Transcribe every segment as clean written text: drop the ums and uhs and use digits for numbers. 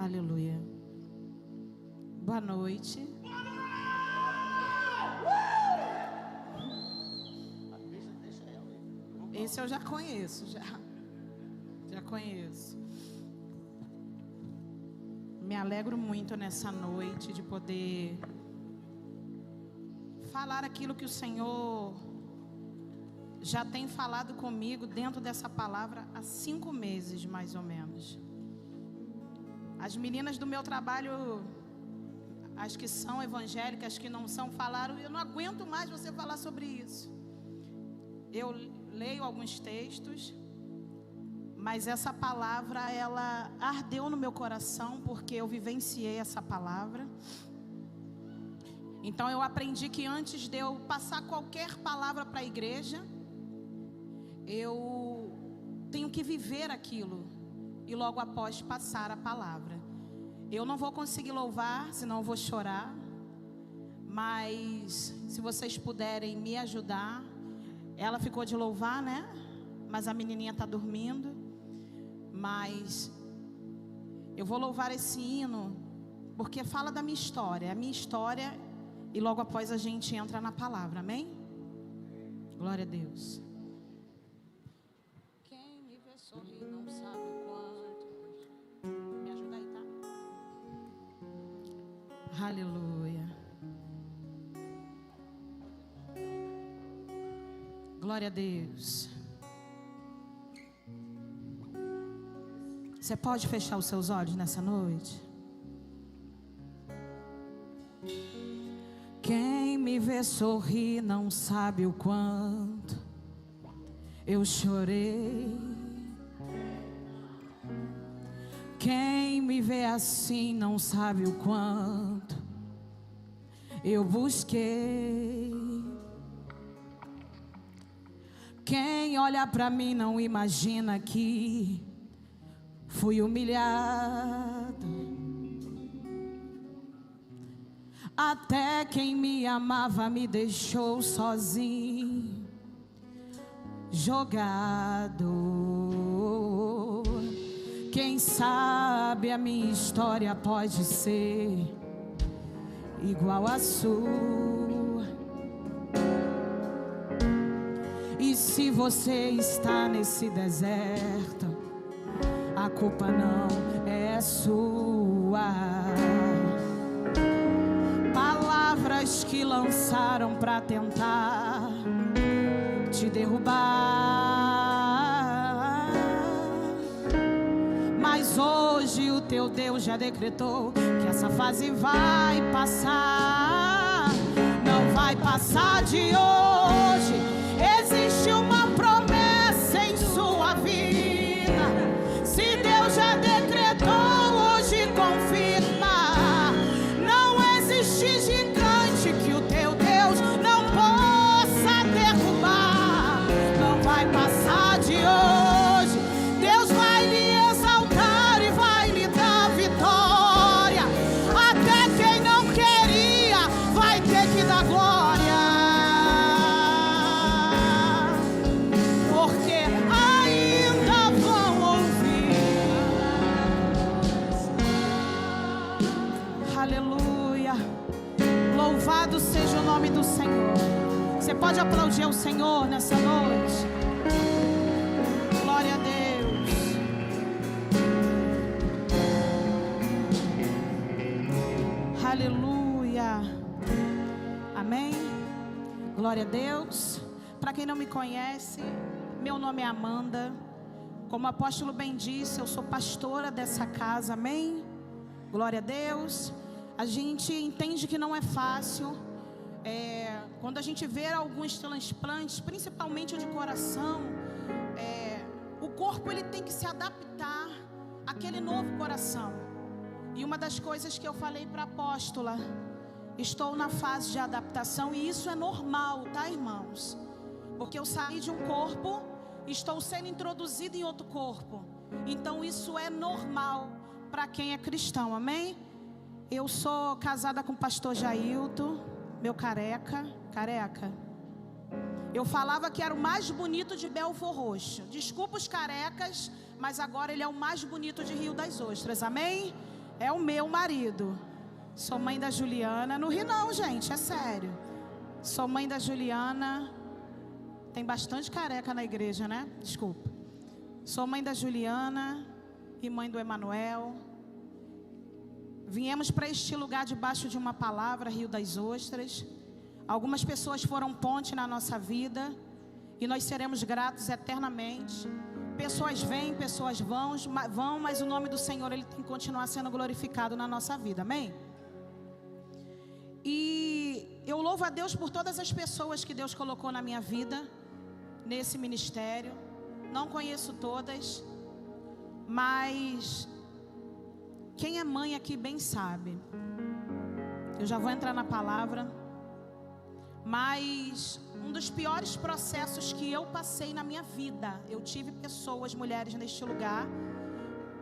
Aleluia. Boa noite. Esse eu já conheço, já conheço. Me alegro muito nessa noite de poder falar aquilo que o Senhor já tem falado comigo dentro dessa palavra há 5 meses, mais ou menos. As meninas do meu trabalho, as que são evangélicas, as que não são, falaram: eu não aguento mais você falar sobre isso. Eu leio alguns textos, mas essa palavra, ela ardeu no meu coração, porque eu vivenciei essa palavra. Então eu aprendi que antes de eu passar qualquer palavra para a igreja, eu tenho que viver aquilo e logo após passar a palavra. Eu não vou conseguir louvar, senão eu vou chorar. Mas se vocês puderem me ajudar. Ela ficou de louvar, né? Mas a menininha está dormindo. Mas eu vou louvar esse hino porque fala da minha história, a minha história, e logo após a gente entra na palavra, amém? Glória a Deus. Quem me vê sorrir não sabe o quanto. Me ajuda aí, tá? Aleluia. Glória a Deus. Você pode fechar os seus olhos nessa noite? Quem me vê sorrir não sabe o quanto eu chorei. Quem me vê assim não sabe o quanto eu busquei. Quem olha pra mim não imagina que fui humilhado. Até quem me amava me deixou sozinho, jogado. Quem sabe a minha história pode ser igual à sua. E se você está nesse deserto, a culpa não é sua. Palavras que lançaram para tentar te derrubar, mas hoje o teu Deus já decretou que essa fase vai passar. Não vai passar de hoje. Existe uma promessa em sua vida. Se Deus já decretou, hoje confirma. Não existe gigante que o teu Deus não possa derrubar. Não vai passar de hoje. Deus vai lhe exaltar e vai lhe dar vitória. Até quem não queria vai ter que dar glória. Louvado seja o nome do Senhor. Você pode aplaudir ao Senhor nessa noite? Glória a Deus. Aleluia. Amém. Glória a Deus. Para quem não me conhece, meu nome é Amanda. Como o apóstolo bem disse, eu sou pastora dessa casa. Amém. Glória a Deus. A gente entende que não é fácil. Quando a gente vê alguns transplantes, principalmente o de coração, o corpo ele tem que se adaptar àquele novo coração. E uma das coisas que eu falei para a apóstola, estou na fase de adaptação, e isso é normal, tá, irmãos? Porque eu saí de um corpo, estou sendo introduzido em outro corpo. Então isso é normal para quem é cristão, amém? Eu sou casada com o pastor Jailton, meu careca. Eu falava que era o mais bonito de Belfor Roxo. Desculpa os carecas, mas agora ele é o mais bonito de Rio das Ostras, amém? É o meu marido. Sou mãe da Juliana. Não ri não, gente, é sério. Sou mãe da Juliana. Tem bastante careca na igreja, né? Desculpa. Sou mãe da Juliana e mãe do Emanuel. Viemos para este lugar debaixo de uma palavra, Rio das Ostras. Algumas pessoas foram ponte na nossa vida e nós seremos gratos eternamente. Pessoas vêm, pessoas vão, mas o nome do Senhor, Ele tem que continuar sendo glorificado na nossa vida, amém? E eu louvo a Deus por todas as pessoas que Deus colocou na minha vida, nesse ministério. Não conheço todas, mas quem é mãe aqui bem sabe. Eu já vou entrar na palavra. Mas um dos piores processos que eu passei na minha vida, eu tive pessoas, mulheres neste lugar.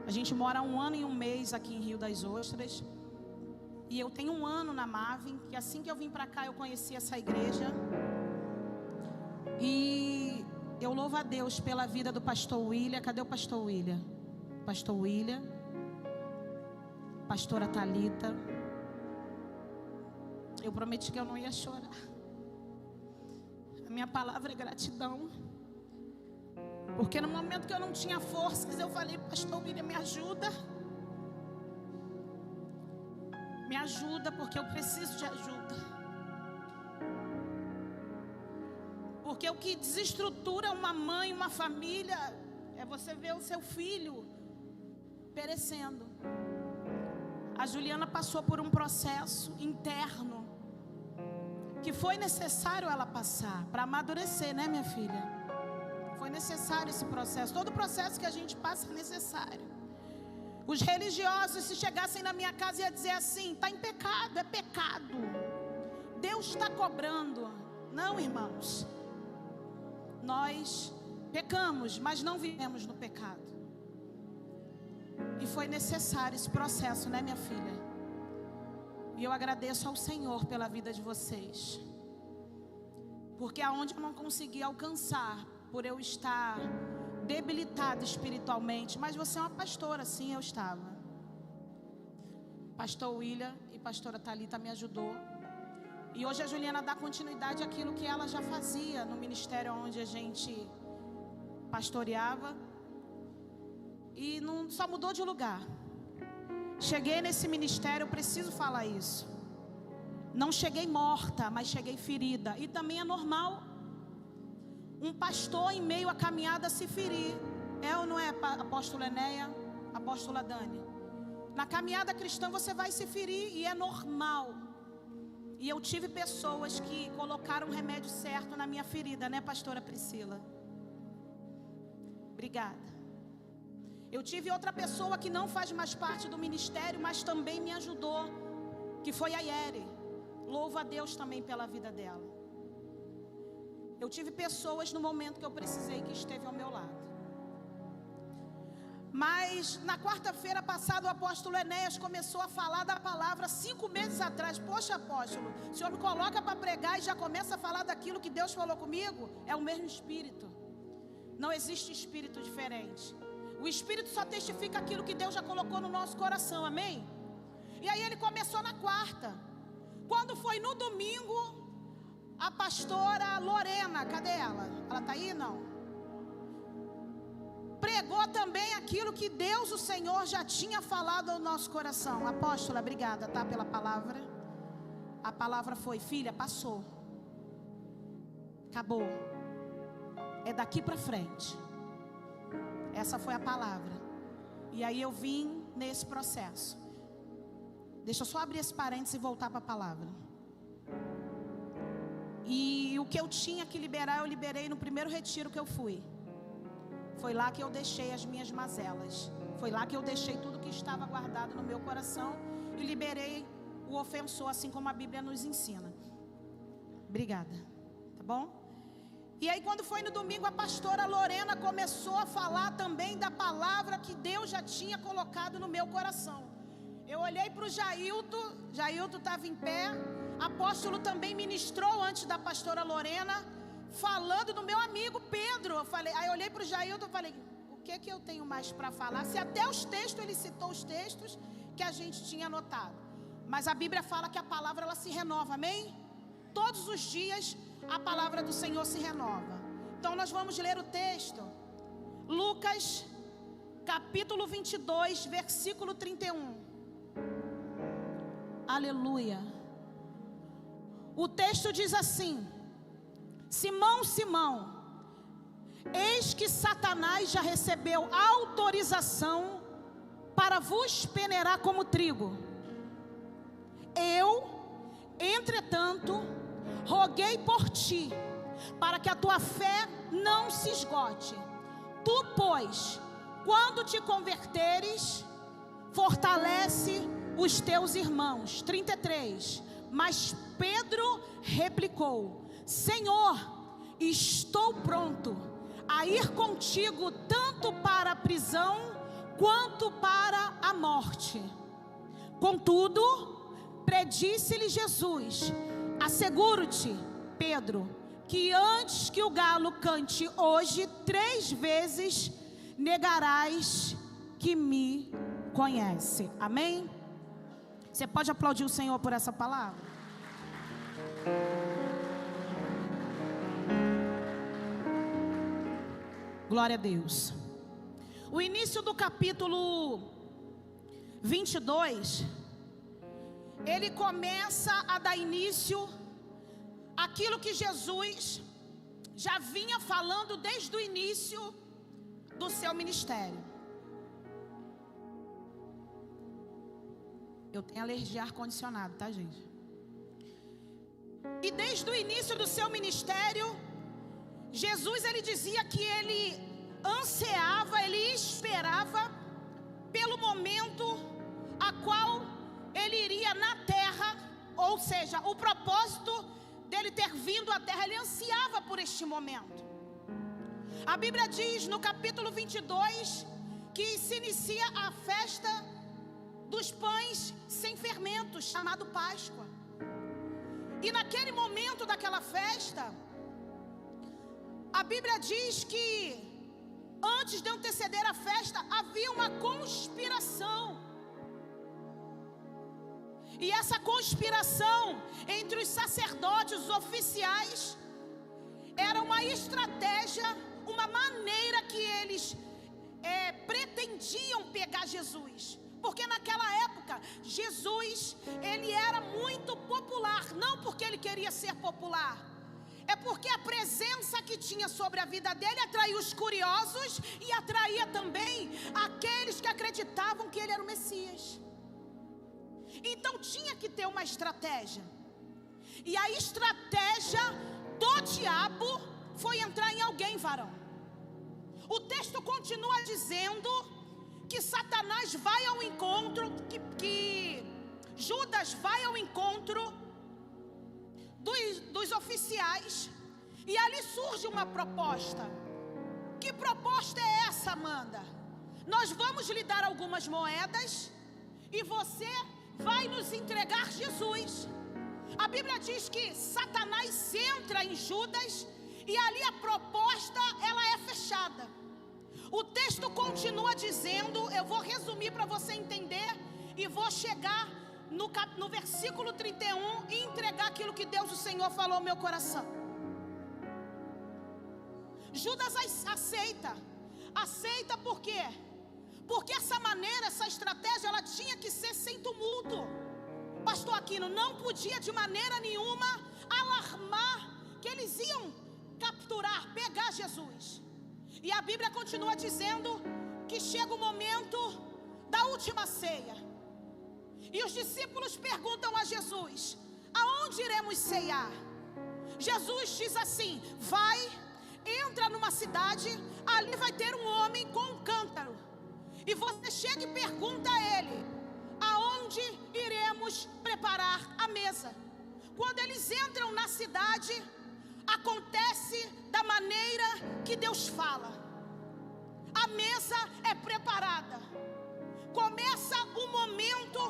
A gente mora 1 ano e 1 mês aqui em Rio das Ostras. E eu tenho 1 ano na Mavin, que assim que eu vim para cá eu conheci essa igreja. E eu louvo a Deus pela vida do pastor William. Cadê o pastor William? Pastor William, pastora Thalita. Eu prometi que eu não ia chorar. A minha palavra é gratidão. Porque no momento que eu não tinha forças, eu falei, pastor William, me ajuda. Me ajuda, porque eu preciso de ajuda. Porque o que desestrutura uma mãe, uma família, é você ver o seu filho perecendo. A Juliana passou por um processo interno que foi necessário ela passar para amadurecer, né, minha filha? Foi necessário esse processo. Todo processo que a gente passa é necessário. Os religiosos, se chegassem na minha casa, ia dizer assim: está em pecado, é pecado. Deus está cobrando. Não, irmãos. Nós pecamos, mas não vivemos no pecado. E foi necessário esse processo, né, minha filha? E eu agradeço ao Senhor pela vida de vocês. Porque aonde eu não consegui alcançar, por eu estar debilitada espiritualmente, mas você é uma pastora, sim, eu estava. Pastor William e pastora Thalita me ajudou. E hoje a Juliana dá continuidade àquilo que ela já fazia no ministério onde a gente pastoreava. E não, só mudou de lugar. Cheguei nesse ministério, eu preciso falar isso. Não cheguei morta, mas cheguei ferida. E também é normal um pastor em meio à caminhada se ferir. É ou não é, apóstola Enéia, apóstola Dani? Na caminhada cristã você vai se ferir e é normal. E eu tive pessoas que colocaram o remédio certo na minha ferida, né, pastora Priscila? Obrigada. Eu tive outra pessoa que não faz mais parte do ministério, mas também me ajudou, que foi a Yeri. Louvo a Deus também pela vida dela. Eu tive pessoas no momento que eu precisei, que esteve ao meu lado. Mas na quarta-feira passada o apóstolo Enéas começou a falar da palavra 5 meses atrás. Poxa, apóstolo, o senhor me coloca para pregar e já começa a falar daquilo que Deus falou comigo? É o mesmo Espírito. Não existe espírito diferente. O Espírito só testifica aquilo que Deus já colocou no nosso coração, amém? E aí ele começou na quarta. Quando foi no domingo, a pastora Lorena, cadê ela? Ela está aí? Não. Pregou também aquilo que Deus, o Senhor, já tinha falado ao nosso coração. Apóstola, obrigada, tá, pela palavra. A palavra foi: filha, passou. Acabou. É daqui para frente. Essa foi a palavra. E aí eu vim nesse processo. Deixa eu só abrir esse parênteses e voltar para a palavra. E o que eu tinha que liberar, eu liberei no primeiro retiro que eu fui. Foi lá que eu deixei as minhas mazelas. Foi lá que eu deixei tudo que estava guardado no meu coração e liberei o ofensor, assim como a Bíblia nos ensina. Obrigada. Tá bom? E aí quando foi no domingo, a pastora Lorena começou a falar também da palavra que Deus já tinha colocado no meu coração. Eu olhei para o Jailton estava em pé. Apóstolo também ministrou antes da pastora Lorena, falando do meu amigo Pedro. Aí eu olhei para o Jailton e falei: o que eu tenho mais para falar? Se até os textos, ele citou os textos que a gente tinha anotado. Mas a Bíblia fala que a palavra ela se renova, amém? Todos os dias a palavra do Senhor se renova. Então nós vamos ler o texto. Lucas, capítulo 22, versículo 31. Aleluia. O texto diz assim: Simão, Simão, eis que Satanás já recebeu autorização para vos peneirar como trigo. Eu, entretanto, roguei por ti, para que a tua fé não se esgote. Tu, pois, quando te converteres, fortalece os teus irmãos. 33. Mas Pedro replicou: Senhor, estou pronto a ir contigo tanto para a prisão quanto para a morte. Contudo, predisse-lhe Jesus: asseguro-te, Pedro, que antes que o galo cante hoje 3 vezes, negarás que me conhece. Amém? Você pode aplaudir o Senhor por essa palavra? Glória a Deus. O início do capítulo 22, ele começa a dar início àquilo que Jesus já vinha falando desde o início do seu ministério. Eu tenho alergia de ar-condicionado, tá, gente? E desde o início do seu ministério, Jesus, ele dizia que ele ansiava, ele esperava pelo momento a qual ele iria na terra, ou seja, o propósito dele ter vindo à terra, ele ansiava por este momento. A Bíblia diz no capítulo 22 que se inicia a festa dos pães sem fermento, chamado Páscoa. E naquele momento daquela festa, a Bíblia diz que antes de anteceder a festa, havia uma conspiração. E essa conspiração entre os sacerdotes, os oficiais, era uma estratégia, uma maneira que eles pretendiam pegar Jesus. Porque naquela época, Jesus, ele era muito popular. Não porque ele queria ser popular, é porque a presença que tinha sobre a vida dele atraía os curiosos e atraía também aqueles que acreditavam que ele era o Messias. Então tinha que ter uma estratégia. E a estratégia do diabo foi entrar em alguém, varão. O texto continua dizendo que Satanás vai ao encontro, que Judas vai ao encontro dos oficiais, e ali surge uma proposta. Que proposta é essa, Amanda? Nós vamos lhe dar algumas moedas e você vai nos entregar Jesus. A Bíblia diz que Satanás entra em Judas e ali a proposta ela é fechada. O texto continua dizendo, eu vou resumir para você entender e vou chegar no versículo 31 e entregar aquilo que Deus, o Senhor, falou ao meu coração. Judas aceita por quê? Porque essa maneira, essa estratégia, ela tinha que ser sem tumulto. Pastor Aquino, não podia de maneira nenhuma alarmar que eles iam capturar, pegar Jesus. E a Bíblia continua dizendo que chega o momento da última ceia. E os discípulos perguntam a Jesus: aonde iremos ceiar? Jesus diz assim: vai, entra numa cidade, ali vai ter um homem com um cântaro. E você chega e pergunta a ele: aonde iremos preparar a mesa? Quando eles entram na cidade, acontece da maneira que Deus fala. A mesa é preparada. Começa o momento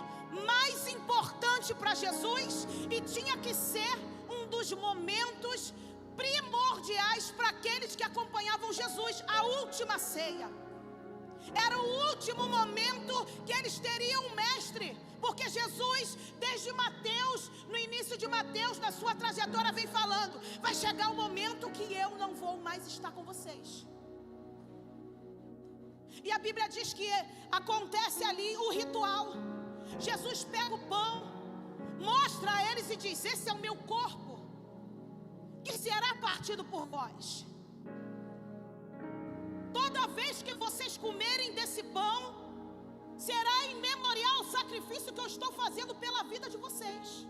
mais importante para Jesus e tinha que ser um dos momentos primordiais para aqueles que acompanhavam Jesus, a última ceia. Era o último momento que eles teriam um mestre, porque Jesus, desde Mateus, no início de Mateus, na sua trajetória, vem falando: vai chegar o momento que eu não vou mais estar com vocês. E a Bíblia diz que acontece ali o ritual. Jesus pega o pão, mostra a eles e diz: esse é o meu corpo, que será partido por vós. Toda vez que vocês comerem desse pão, será em memorial o sacrifício que eu estou fazendo pela vida de vocês.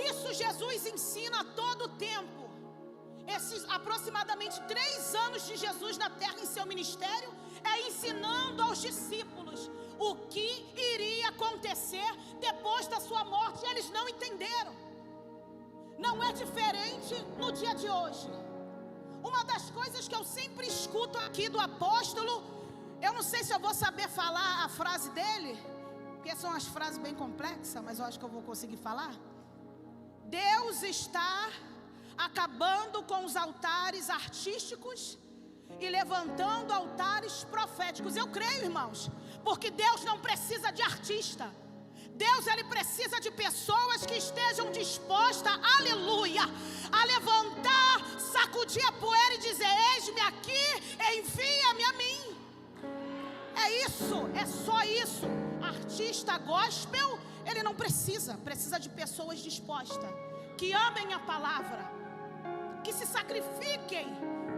Isso Jesus ensina a todo tempo. Esses aproximadamente 3 anos de Jesus na terra em seu ministério, é ensinando aos discípulos o que iria acontecer depois da sua morte. E eles não entenderam. Não é diferente no dia de hoje. Uma das coisas que eu sempre escuto aqui do apóstolo, eu não sei se eu vou saber falar a frase dele, porque são as frases bem complexas, mas eu acho que eu vou conseguir falar. Deus está acabando com os altares artísticos e levantando altares proféticos. Eu creio, irmãos, porque Deus não precisa de artista. Deus, Ele precisa de pessoas que estejam dispostas, aleluia, a levantar, sacudir a poeira e dizer: eis-me aqui, envia-me a mim. É isso, é só isso. Artista gospel, ele não precisa de pessoas dispostas, que amem a palavra, que se sacrifiquem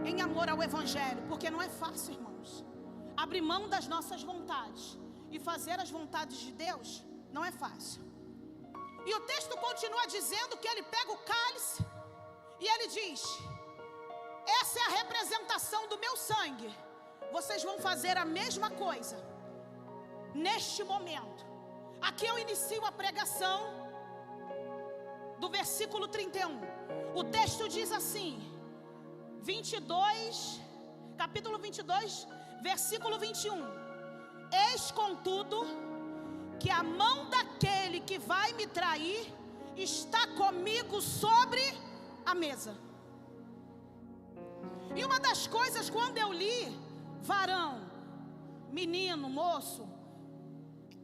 em amor ao Evangelho, porque não é fácil, irmãos, abrir mão das nossas vontades e fazer as vontades de Deus. Não é fácil. E o texto continua dizendo que ele pega o cálice e ele diz: essa é a representação do meu sangue. Vocês vão fazer a mesma coisa neste momento. Aqui eu inicio a pregação do versículo 31. O texto diz assim, capítulo 22, versículo 21. Eis, contudo, que a mão daquele que vai me trair está comigo sobre a mesa. E uma das coisas, quando eu li, varão, menino, moço,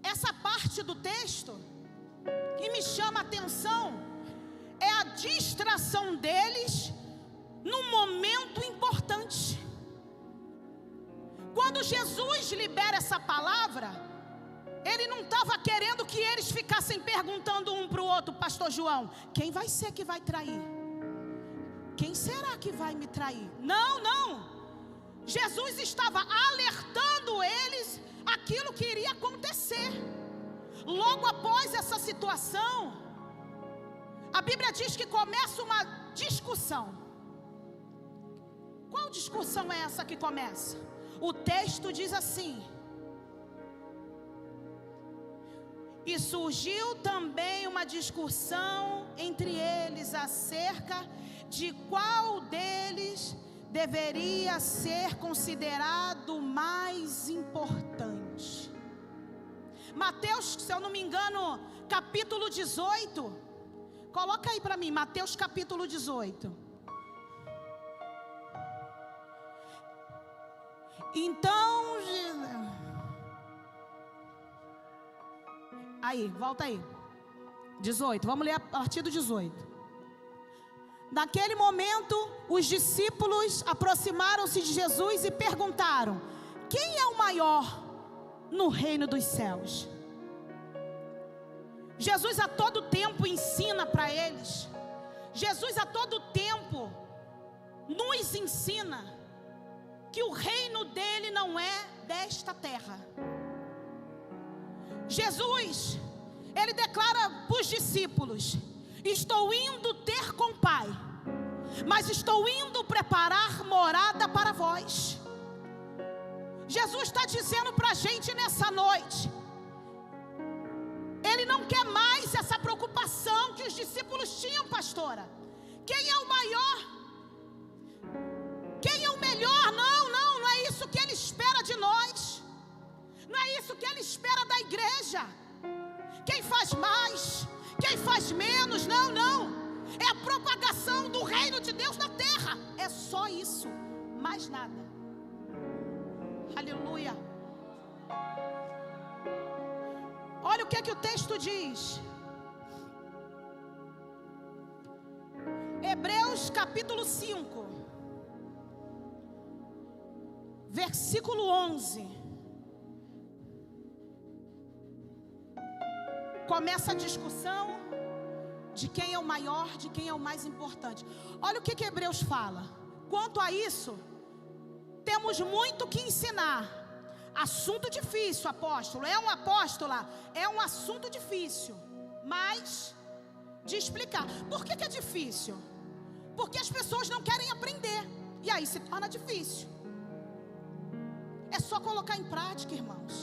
essa parte do texto que me chama a atenção é a distração deles num momento importante. Quando Jesus libera essa palavra, Ele não estava querendo que eles ficassem perguntando um para o outro: pastor João, quem vai ser que vai trair? Quem será que vai me trair? Não. Jesus estava alertando eles aquilo que iria acontecer. Logo após essa situação, a Bíblia diz que começa uma discussão. Qual discussão é essa que começa? O texto diz assim: e surgiu também uma discussão entre eles acerca de qual deles deveria ser considerado mais importante. Mateus, se eu não me engano, capítulo 18. Coloca aí para mim, Mateus capítulo 18. Então, aí, volta aí. 18, vamos ler a partir do 18. Naquele momento, os discípulos aproximaram-se de Jesus e perguntaram: quem é o maior no reino dos céus? Jesus a todo tempo ensina para eles. Jesus a todo tempo nos ensina que o reino dele não é desta terra. Jesus, ele declara para os discípulos: estou indo ter com o Pai, mas estou indo preparar morada para vós. Jesus está dizendo para a gente nessa noite, Ele não quer mais essa preocupação que os discípulos tinham, pastora. Quem é o maior? Quem é o melhor? Não é isso que Ele espera de nós. Não é isso que Ele espera da igreja. Quem faz mais? Quem faz menos? Não. É a propagação do reino de Deus na terra. É só isso, mais nada. Aleluia. Olha o que o texto diz. Hebreus capítulo 5, versículo 11. Começa a discussão de quem é o maior, de quem é o mais importante. Olha o que Hebreus fala. Quanto a isso, temos muito que ensinar. Assunto difícil, apóstolo. É um assunto difícil, mas de explicar. Por que é difícil? Porque as pessoas não querem aprender, e aí se torna difícil. É só colocar em prática, irmãos.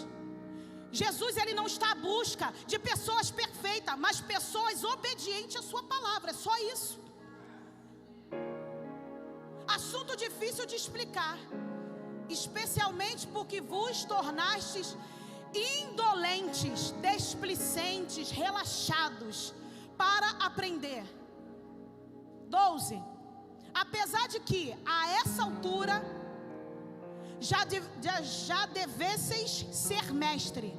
Jesus, ele não está à busca de pessoas perfeitas, mas pessoas obedientes à sua palavra. É só isso. Assunto difícil de explicar, especialmente porque vos tornastes indolentes, desplicentes, relaxados para aprender. 12. Apesar de que a essa altura já devesseis ser mestre,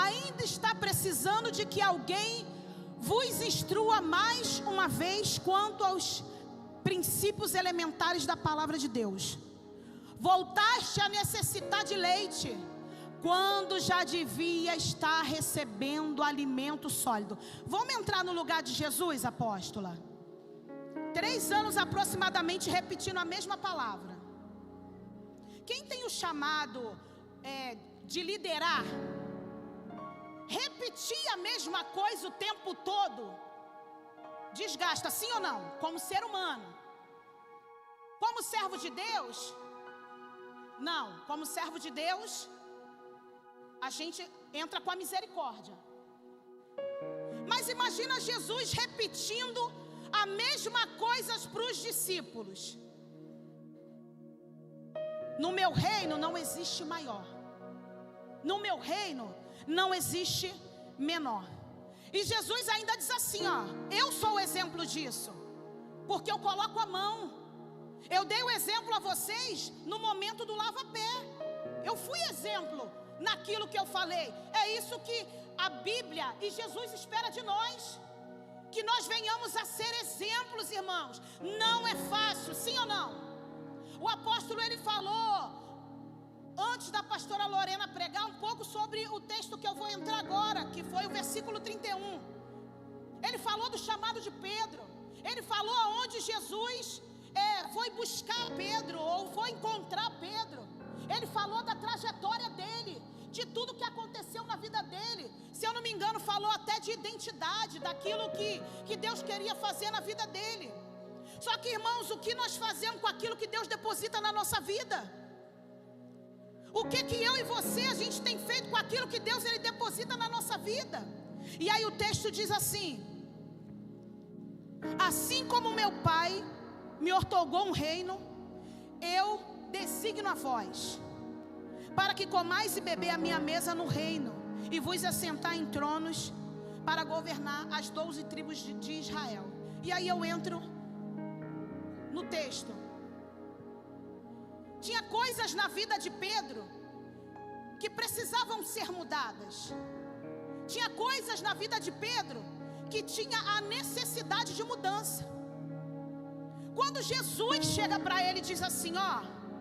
ainda está precisando de que alguém vos instrua mais uma vez quanto aos princípios elementares da palavra de Deus. Voltaste a necessitar de leite, quando já devia estar recebendo alimento sólido. Vamos entrar no lugar de Jesus, apóstola? 3 anos aproximadamente repetindo a mesma palavra. Quem tem o chamado de liderar, repetir a mesma coisa o tempo todo, desgasta, sim ou não? Como ser humano. Como servo de Deus, não. Como servo de Deus, a gente entra com a misericórdia. Mas imagina Jesus repetindo a mesma coisa para os discípulos. No meu reino não existe maior. No meu reino não existe menor. E Jesus ainda diz assim, ó: eu sou o exemplo disso, porque eu coloco a mão. Eu dei o exemplo a vocês no momento do lava-pé. Eu fui exemplo naquilo que eu falei. É isso que a Bíblia e Jesus espera de nós, que nós venhamos a ser exemplos, irmãos. Não é fácil, sim ou não? O apóstolo, ele falou, antes da pastora Lorena pregar, um pouco sobre o texto que eu vou entrar agora, que foi o versículo 31. Ele falou do chamado de Pedro. Ele falou aonde Jesus foi buscar Pedro, ou foi encontrar Pedro. Ele falou da trajetória dele, de tudo que aconteceu na vida dele. Se eu não me engano, falou até de identidade, daquilo que Deus queria fazer na vida dele. Só que, irmãos, o que nós fazemos com aquilo que Deus deposita na nossa vida? O que eu e você, a gente tem feito com aquilo que Deus, ele deposita na nossa vida? E aí o texto diz assim: assim como meu Pai me outorgou um reino, eu designo a vós, para que comais e beber a minha mesa no reino, e vos assentar em tronos, para governar as 12 tribos de Israel. E aí eu entro no texto. Tinha coisas na vida de Pedro que precisavam ser mudadas. Tinha coisas na vida de Pedro que tinha a necessidade de mudança. Quando Jesus chega para ele e diz assim: ó,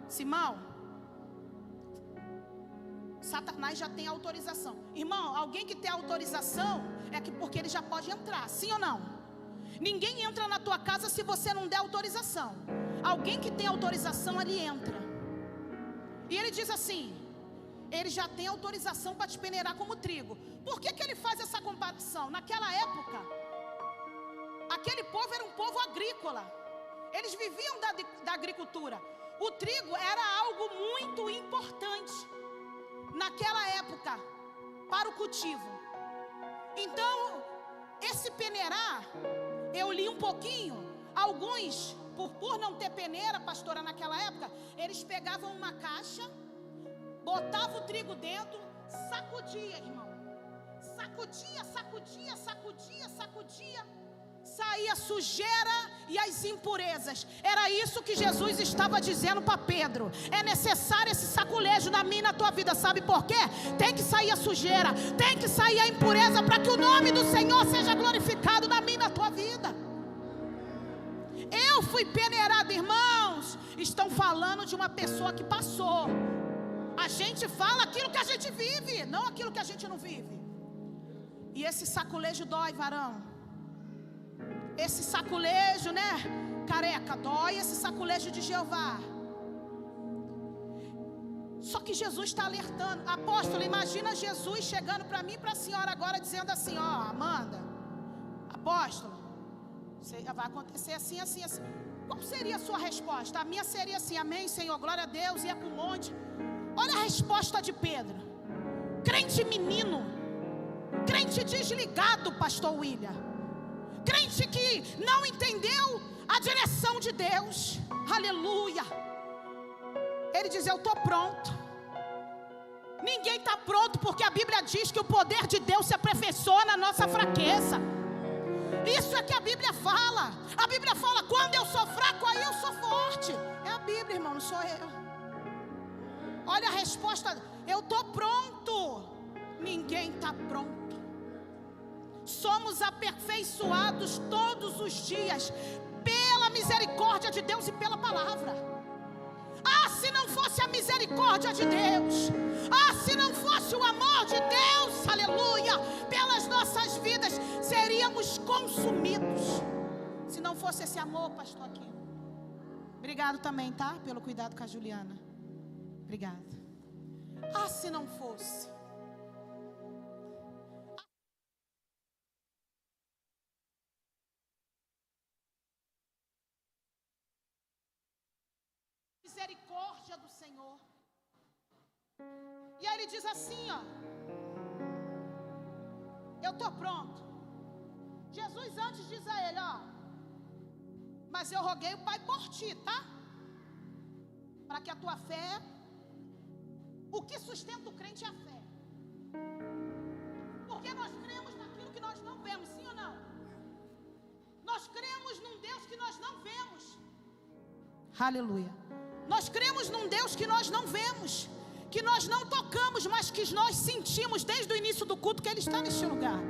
Simão, Satanás já tem autorização. Irmão, alguém que tem autorização é porque ele já pode entrar, sim ou não? Ninguém entra na tua casa se você não der autorização. Alguém que tem autorização, ele entra. E ele diz assim: ele já tem autorização para te peneirar como trigo. Por que ele faz essa comparação? Naquela época, aquele povo era um povo agrícola. Eles viviam da agricultura. O trigo era algo muito importante naquela época para o cultivo. Então, esse peneirar, eu li um pouquinho. Alguns, por não ter peneira, pastora, naquela época, eles pegavam uma caixa, botavam o trigo dentro, sacudia, irmão. Sacudia, sacudia, sacudia, sacudia. sair a sujeira e as impurezas. Era isso que Jesus estava dizendo para Pedro. É necessário esse saculejo na minha e na tua vida. Sabe por quê? Tem que sair a sujeira, tem que sair a impureza, para que o nome do Senhor seja glorificado na minha e na tua vida. Eu fui peneirado, irmãos. Estão falando de uma pessoa que passou. A gente fala aquilo que a gente vive, não aquilo que a gente não vive. E esse saculejo dói, varão. Esse saculejo, né, careca, dói esse saculejo de Jeová. Só que Jesus está alertando. Apóstolo, imagina Jesus chegando para mim e para a senhora agora, dizendo assim: ó, Amanda, apóstolo, vai acontecer assim, assim, assim. Qual seria a sua resposta? A minha seria assim: amém, Senhor, glória a Deus, ia para o monte. Olha a resposta de Pedro. Crente menino, crente desligado, pastor William, crente que não entendeu a direção de Deus. Aleluia. Ele diz: eu estou pronto. Ninguém está pronto, porque a Bíblia diz que o poder de Deus se aperfeiçoa na nossa fraqueza. Isso é que a Bíblia fala. A Bíblia fala: quando eu sou fraco, aí eu sou forte. É a Bíblia, irmão, não sou eu. Olha a resposta: eu estou pronto. Ninguém está pronto. Somos aperfeiçoados todos os dias pela misericórdia de Deus e pela palavra. Ah, se não fosse a misericórdia de Deus, ah, se não fosse o amor de Deus, aleluia, pelas nossas vidas, seríamos consumidos. Se não fosse esse amor, pastor aqui. Obrigado também, tá? Pelo cuidado com a Juliana. Obrigada. Ah, se não fosse. Misericórdia do Senhor. E aí ele diz assim, ó: eu estou pronto. Jesus antes diz a ele, ó: mas eu roguei o Pai por ti, tá? Para que a tua fé, o que sustenta o crente é a fé. Porque nós cremos naquilo que nós não vemos, sim ou não? Nós cremos num Deus que nós não vemos. Aleluia. Nós cremos num Deus que nós não vemos, que nós não tocamos, mas que nós sentimos desde o início do culto que Ele está neste lugar.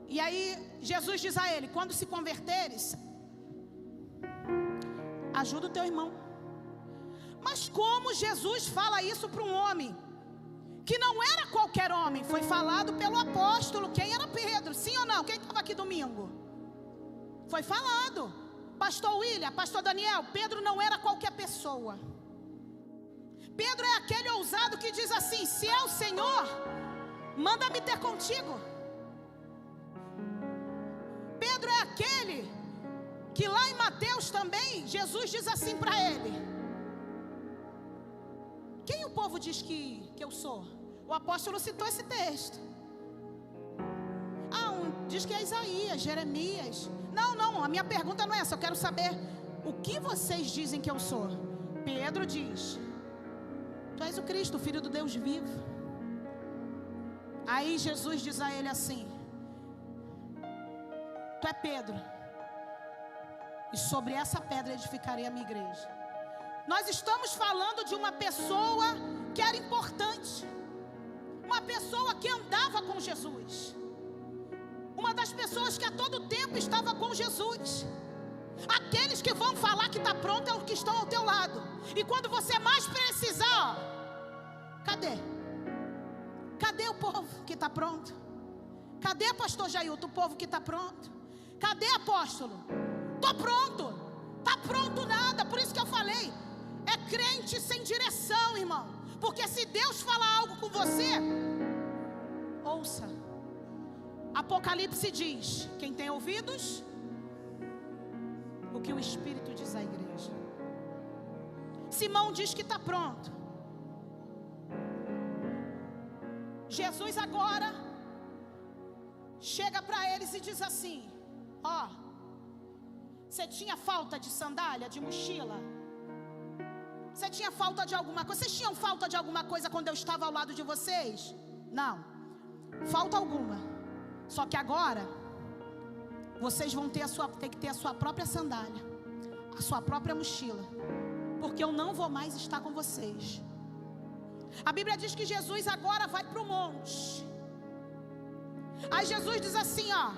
E aí Jesus diz a ele: quando se converteres, ajuda o teu irmão. Mas como Jesus fala isso para um homem que não era qualquer homem? Foi falado pelo apóstolo. Quem era Pedro? Sim ou não? Quem estava aqui domingo? Foi falado. Pastor William, pastor Daniel, Pedro não era qualquer pessoa. Pedro é aquele ousado que diz assim: se é o Senhor, manda-me ter contigo. Pedro é aquele que lá em Mateus também, Jesus diz assim para ele: quem o povo diz que eu sou? O apóstolo citou esse texto. Diz que é Isaías, Jeremias. Não, a minha pergunta não é essa. Eu quero saber o que vocês dizem que eu sou. Pedro diz: tu és o Cristo, o Filho do Deus vivo. Aí Jesus diz a ele assim: tu é Pedro, e sobre essa pedra edificarei a minha igreja. Nós estamos falando de uma pessoa que era importante, uma pessoa que andava com Jesus, uma das pessoas que a todo tempo estava com Jesus. Aqueles que vão falar que está pronto é os que estão ao teu lado. E quando você mais precisar, ó, cadê? Cadê o povo que está pronto? Cadê, pastor Jailton, o povo que está pronto? Cadê, apóstolo? Estou pronto. Está pronto nada. Por isso que eu falei, é crente sem direção, irmão. Porque se Deus falar algo com você, ouça. Apocalipse diz: quem tem ouvidos, o que o Espírito diz à igreja. Simão diz que está pronto. Jesus agora chega para eles e diz assim: ó, você tinha falta de sandália, de mochila? Você tinha falta de alguma coisa? Vocês tinham falta de alguma coisa quando eu estava ao lado de vocês? Não, falta alguma. Só que agora vocês vão ter que ter a sua própria sandália, a sua própria mochila, porque eu não vou mais estar com vocês. A Bíblia diz que Jesus agora vai para o monte. Aí Jesus diz assim, ó: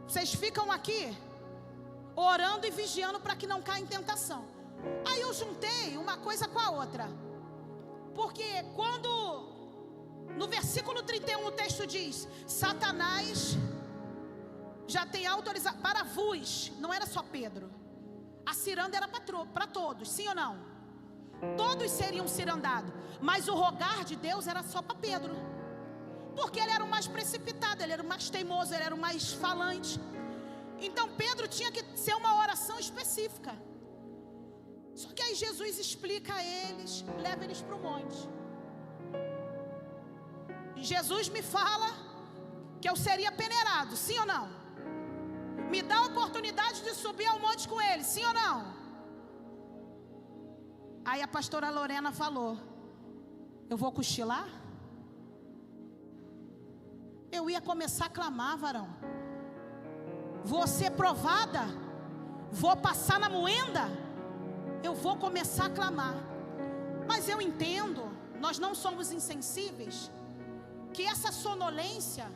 vocês ficam aqui orando e vigiando para que não caia em tentação. Aí eu juntei uma coisa com a outra, porque quando no versículo 31 o texto diz: Satanás já tem autorização para vos, não era só Pedro, a ciranda era para todos, sim ou não? Todos seriam cirandados, mas o rogar de Deus era só para Pedro, porque ele era o mais precipitado, ele era o mais teimoso, ele era o mais falante. Então Pedro tinha que ser uma oração específica. Só que aí Jesus explica a eles, leva eles para o monte. E Jesus me fala que eu seria peneirado, sim ou não? Me dá a oportunidade de subir ao monte com ele, sim ou não? Aí a pastora Lorena falou: eu vou cochilar? Eu ia começar a clamar, varão. Vou ser provada, vou passar na moenda, eu vou começar a clamar. Mas eu entendo, nós não somos insensíveis, que essa sonolência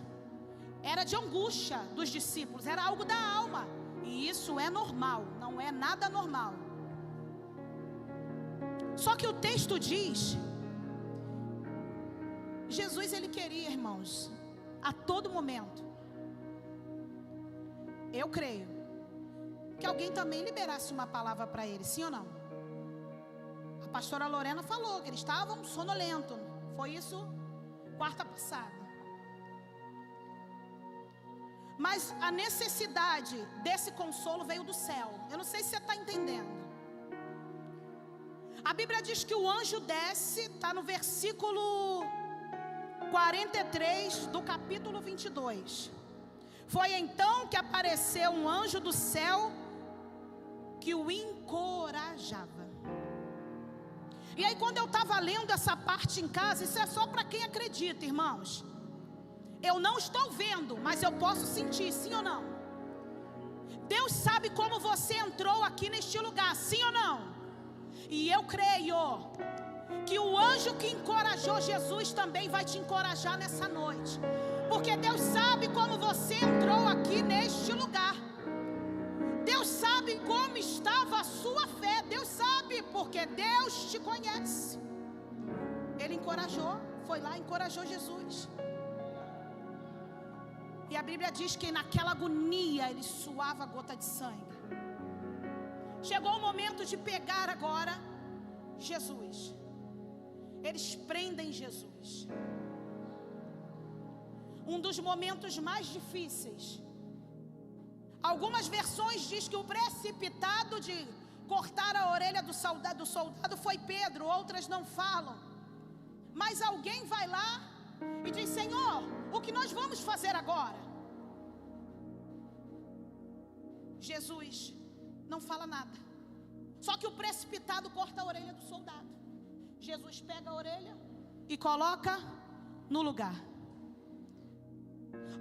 era de angústia dos discípulos, era algo da alma, e isso é normal, não é nada normal. Só que o texto diz, Jesus ele queria, irmãos, a todo momento, eu creio, que alguém também liberasse uma palavra para ele, sim ou não? A pastora Lorena falou que eles estavam sonolentos, foi isso quarta passada. Mas a necessidade desse consolo veio do céu. Eu não sei se você está entendendo. A Bíblia diz que o anjo desce, está no versículo 43 do capítulo 22. Foi então que apareceu um anjo do céu que o encorajava. E aí quando eu estava lendo essa parte em casa, isso é só para quem acredita, irmãos. Eu não estou vendo, mas eu posso sentir, sim ou não? Deus sabe como você entrou aqui neste lugar, sim ou não? E eu creio que o anjo que encorajou Jesus também vai te encorajar nessa noite, porque Deus sabe como você entrou aqui neste lugar. Deus sabe como estava a sua fé. Deus sabe, porque Deus te conhece. Ele encorajou, foi lá e encorajou Jesus. E a Bíblia diz que naquela agonia ele suava gota de sangue. Chegou o momento de pegar agora Jesus. Eles prendem Jesus. Um dos momentos mais difíceis. Algumas versões diz que o precipitado de cortar a orelha do soldado foi Pedro, outras não falam. Mas alguém vai lá e diz: Senhor, o que nós vamos fazer agora? Jesus não fala nada. Só que o precipitado corta a orelha do soldado. Jesus pega a orelha e coloca no lugar.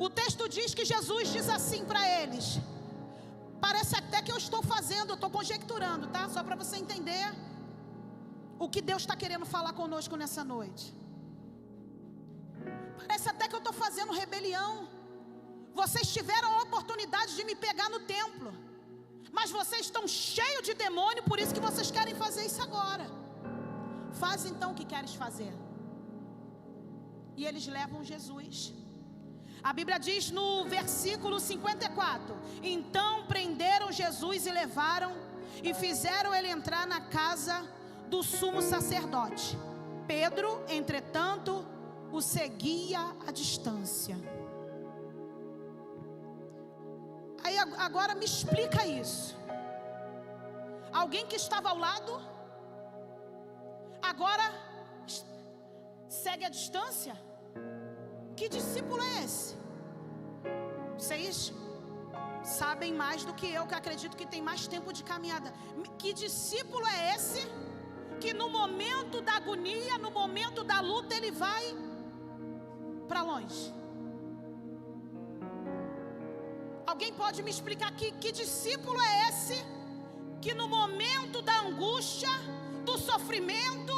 O texto diz que Jesus diz assim para eles. Parece até que eu estou fazendo, eu estou conjecturando, tá? Só para você entender o que Deus está querendo falar conosco nessa noite. Parece até que eu estou fazendo rebelião. Vocês tiveram a oportunidade de me pegar no templo, mas vocês estão cheios de demônio, por isso que vocês querem fazer isso agora. Faz então o que queres fazer. E eles levam Jesus. A Bíblia diz no versículo 54: então prenderam Jesus e levaram, e fizeram ele entrar na casa do sumo sacerdote. Pedro, entretanto, o seguia à distância. Aí agora me explica isso. Alguém que estava ao lado, agora segue a distância? Que discípulo é esse? Vocês sabem mais do que eu, que acredito que tem mais tempo de caminhada. Que discípulo é esse que no momento da agonia, no momento da luta, ele vai para longe? Alguém pode me explicar aqui que discípulo é esse que no momento da angústia, do sofrimento,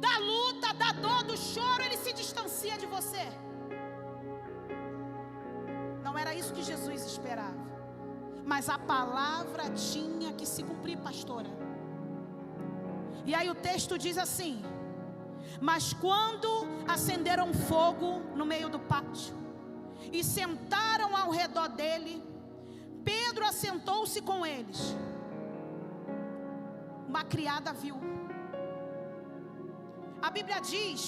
da luta, da dor, do choro, ele se distancia de você? Não era isso que Jesus esperava. Mas a palavra tinha que se cumprir, pastora. E aí o texto diz assim: mas quando acenderam fogo no meio do pátio e sentaram ao redor dele, Pedro assentou-se com eles. Uma criada viu. A Bíblia diz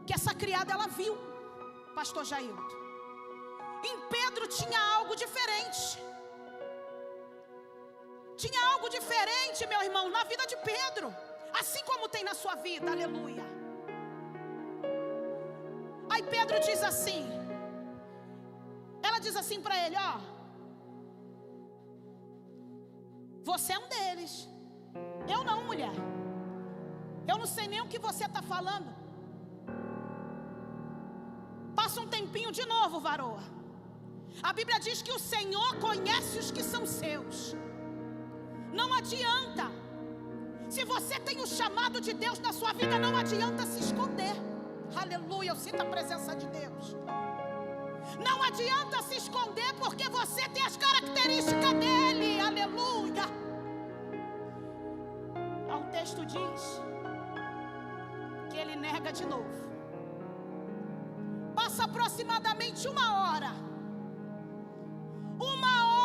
que essa criada, ela viu, pastor Jailton. Em Pedro tinha algo diferente. Tinha algo diferente, meu irmão, na vida de Pedro, assim como tem na sua vida, aleluia. Aí Pedro diz assim, ela diz assim para ele: ó, você é um deles, eu não, mulher. Eu não sei nem o que você está falando. Passa um tempinho de novo, varoa. A Bíblia diz que o Senhor conhece os que são seus. Não adianta. Se você tem o chamado de Deus na sua vida, não adianta se esconder. Aleluia, eu sinto a presença de Deus. Não adianta se esconder, porque você tem as características dele. Aleluia. O texto diz que ele nega de novo. Passa aproximadamente 1 hora. 1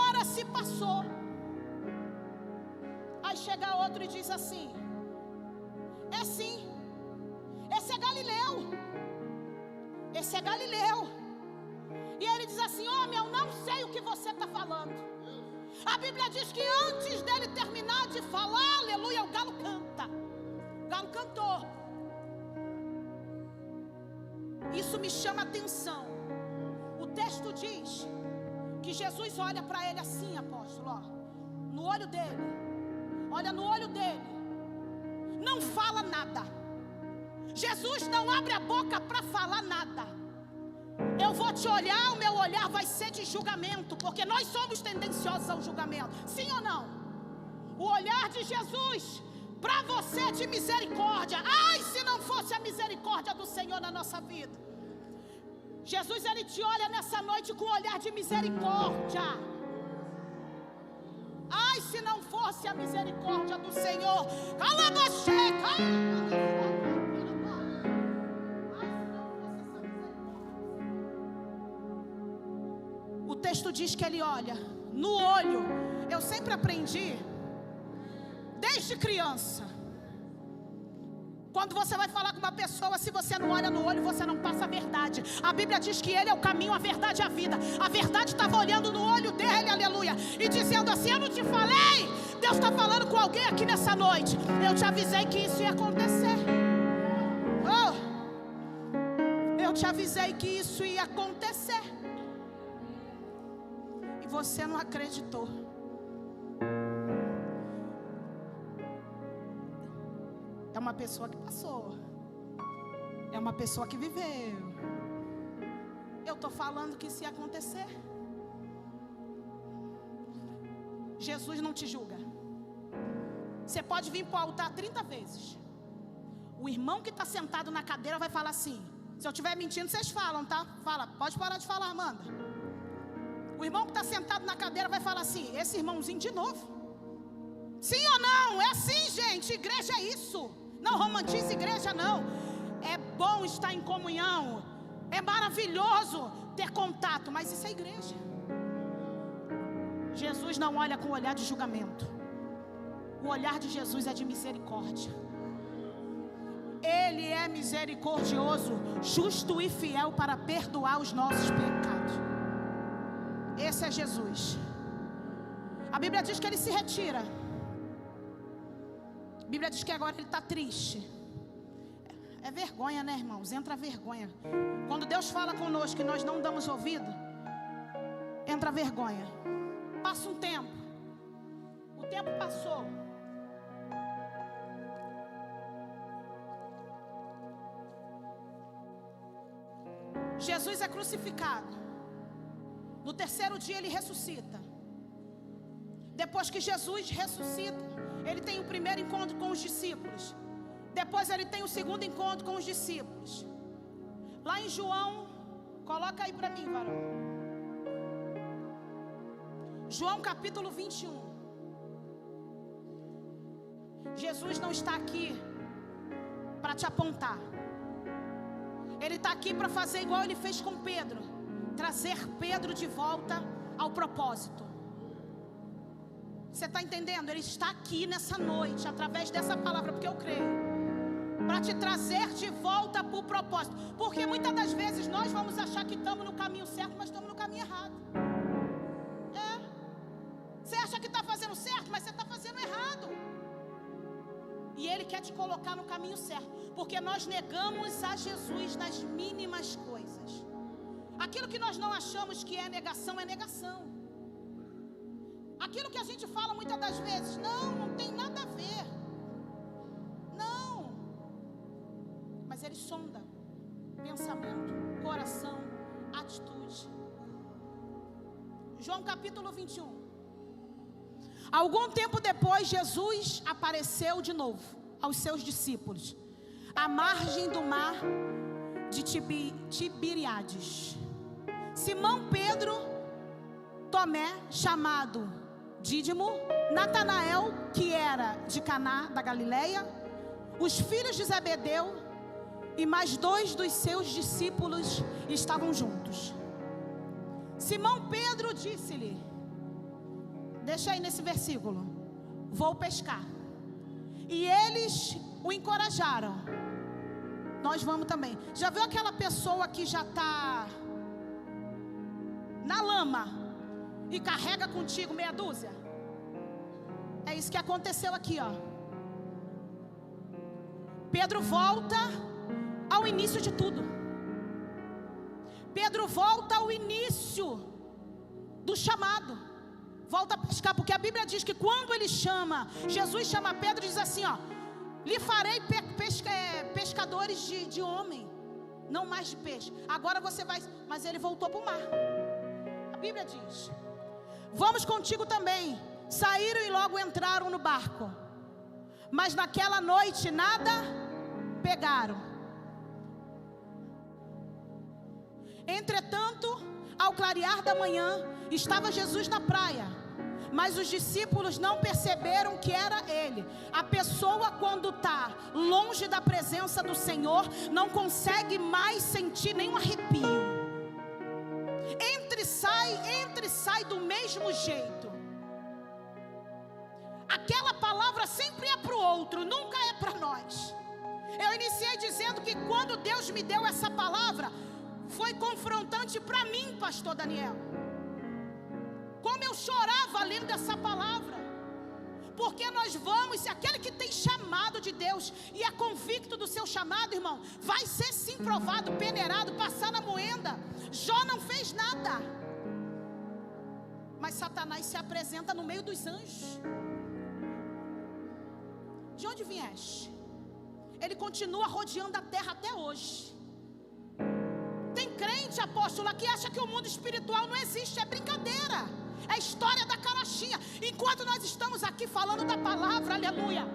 hora se passou. Aí chega outro e diz assim: é sim, esse é Galileu. Esse é Galileu. E ele diz assim: homem, eu não sei o que você está falando. A Bíblia diz que antes dele terminar de falar, aleluia, o galo canta. O galo cantou. Isso me chama a atenção. O texto diz que Jesus olha para ele assim, apóstolo, ó, no olho dele. Olha no olho dele. Não fala nada. Jesus não abre a boca para falar nada. Eu vou te olhar, o meu olhar vai ser de julgamento, porque nós somos tendenciosos ao julgamento. Sim ou não? O olhar de Jesus para você é de misericórdia. Ai, se não fosse a misericórdia do Senhor na nossa vida. Jesus, ele te olha nessa noite com um olhar de misericórdia. Ai, se não fosse a misericórdia do Senhor. Cala a boca. O texto diz que ele olha no olho. Eu sempre aprendi, desde criança, quando você vai falar com uma pessoa, se você não olha no olho, você não passa a verdade. A Bíblia diz que ele é o caminho, a verdade e a vida. A verdade estava olhando no olho dele, aleluia, e dizendo assim: eu não te falei? Deus está falando com alguém aqui nessa noite. Eu te avisei que isso ia acontecer. Eu te avisei que isso ia acontecer. E você não acreditou. É uma pessoa que passou. É uma pessoa que viveu. Eu estou falando que isso ia acontecer. Jesus não te julga. Você pode vir para o altar 30 vezes. O irmão que está sentado na cadeira vai falar assim: se eu estiver mentindo, vocês falam, tá? Fala, pode parar de falar, Amanda. O irmão que está sentado na cadeira vai falar assim: esse irmãozinho de novo. Sim ou não? É assim, gente. Igreja é isso. Não romantize igreja, não. É bom estar em comunhão. É maravilhoso ter contato, mas isso é igreja. Jesus não olha com olhar de julgamento. O olhar de Jesus é de misericórdia. Ele é misericordioso, justo e fiel para perdoar os nossos pecados. Esse é Jesus. A Bíblia diz que ele se retira. A Bíblia diz que agora ele está triste. É vergonha, né, irmãos? Entra a vergonha. Quando Deus fala conosco e nós não damos ouvido, entra a vergonha. Passa um tempo. O tempo passou. Jesus é crucificado. No terceiro dia ele ressuscita. Depois que Jesus ressuscita, ele tem o primeiro encontro com os discípulos. Depois ele tem o segundo encontro com os discípulos. Lá em João, coloca aí para mim, varão. João capítulo 21. Jesus não está aqui para te apontar. Ele está aqui para fazer igual ele fez com Pedro. Trazer Pedro de volta ao propósito. Você está entendendo? Ele está aqui nessa noite, através dessa palavra, porque eu creio, para te trazer de volta para o propósito. Porque muitas das vezes nós vamos achar que estamos no caminho certo, mas estamos no caminho errado. Você acha que está fazendo certo, mas você está fazendo errado. E Ele quer te colocar no caminho certo, porque nós negamos a Jesus nas mínimas coisas. Aquilo que nós não achamos que é negação, é negação. Aquilo que a gente fala muitas das vezes, não tem nada a ver. Não. Mas Ele sonda pensamento, coração, atitude. João capítulo 21. Algum tempo depois, Jesus apareceu de novo aos seus discípulos, à margem do mar de Tiberíades. Simão Pedro, Tomé, chamado Dídimo, Natanael, que era de Caná da Galileia, os filhos de Zebedeu e mais 2 dos seus discípulos estavam juntos. Simão Pedro disse-lhe, deixa aí nesse versículo, vou pescar. E eles o encorajaram. Nós vamos também. Já viu aquela pessoa que já está na lama e carrega contigo meia dúzia? É isso que aconteceu aqui, ó. Pedro volta ao início de tudo. Pedro volta ao início do chamado. Volta a pescar, porque a Bíblia diz que quando ele chama, Jesus chama Pedro e diz assim, ó, lhe farei pescadores de homem, não mais de peixe. Agora você vai, mas ele voltou para o mar. A Bíblia diz, vamos contigo também. Saíram e logo entraram no barco, mas naquela noite nada pegaram. Entretanto, ao clarear da manhã, estava Jesus na praia, mas os discípulos não perceberam que era ele. A pessoa, quando está longe da presença do Senhor, não consegue mais sentir nenhum arrepio. Entra e sai do mesmo jeito. Aquela palavra sempre é para o outro, nunca é para nós. Eu iniciei dizendo que quando Deus me deu essa palavra, foi confrontante para mim, pastor Daniel. Como eu chorava lendo essa palavra. Porque nós vamos, se aquele que tem chamado de Deus e é convicto do seu chamado, irmão, vai ser sim provado, peneirado, passar na moenda. Jó não fez nada, mas Satanás se apresenta no meio dos anjos. De onde vieste? Ele continua rodeando a terra até hoje. Tem crente, apóstolo, que acha que o mundo espiritual não existe, é brincadeira. É história da carochinha. Enquanto nós estamos aqui falando da palavra, aleluia,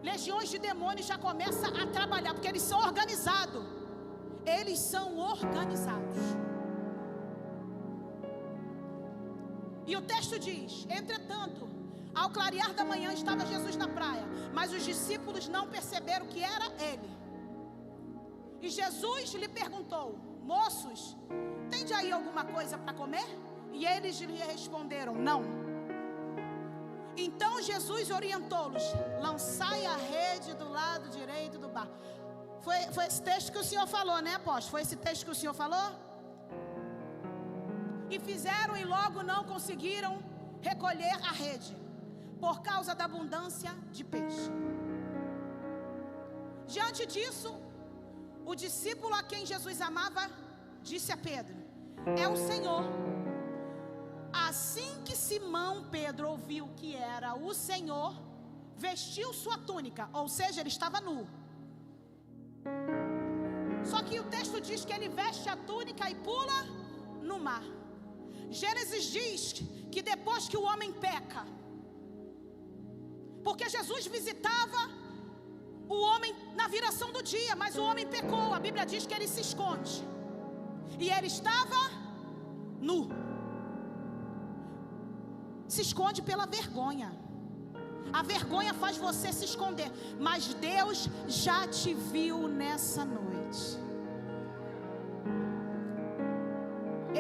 legiões de demônios já começam a trabalhar, porque eles são organizados. Eles são organizados. E o texto diz, entretanto, ao clarear da manhã estava Jesus na praia, mas os discípulos não perceberam que era ele. E Jesus lhe perguntou, moços, tem de aí alguma coisa para comer? E eles lhe responderam, não. Então Jesus orientou-los, lançai a rede do lado direito do barco. Foi esse texto que o Senhor falou, né, apóstolo? Foi esse texto que o Senhor falou? E fizeram e logo não conseguiram recolher a rede, por causa da abundância de peixe. Diante disso, o discípulo a quem Jesus amava disse a Pedro, é o Senhor. Assim que Simão Pedro ouviu que era o Senhor, vestiu sua túnica, ou seja, ele estava nu. Só que o texto diz que ele veste a túnica e pula no mar. Gênesis diz que depois que o homem peca, porque Jesus visitava o homem na viração do dia, mas o homem pecou. A Bíblia diz que ele se esconde, e ele estava nu. Se esconde pela vergonha. A vergonha faz você se esconder, mas Deus já te viu nessa noite.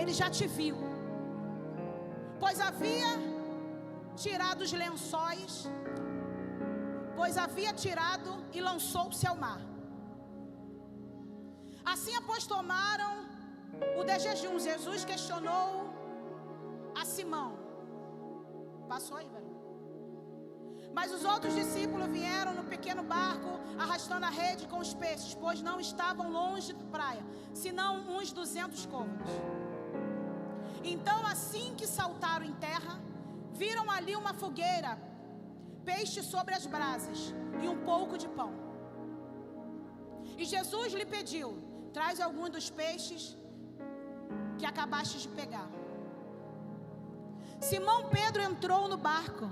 Ele já te viu, pois havia tirado os lençóis, e lançou-se ao mar. Assim, após tomaram o de jejum, Jesus questionou a Simão. Passou aí, velho? Mas os outros discípulos vieram no pequeno barco, arrastando a rede com os peixes, pois não estavam longe da praia, senão uns 200 côvados. Então, assim que saltaram em terra, viram ali uma fogueira, peixe sobre as brasas e um pouco de pão. E Jesus lhe pediu: traz algum dos peixes que acabaste de pegar. Simão Pedro entrou no barco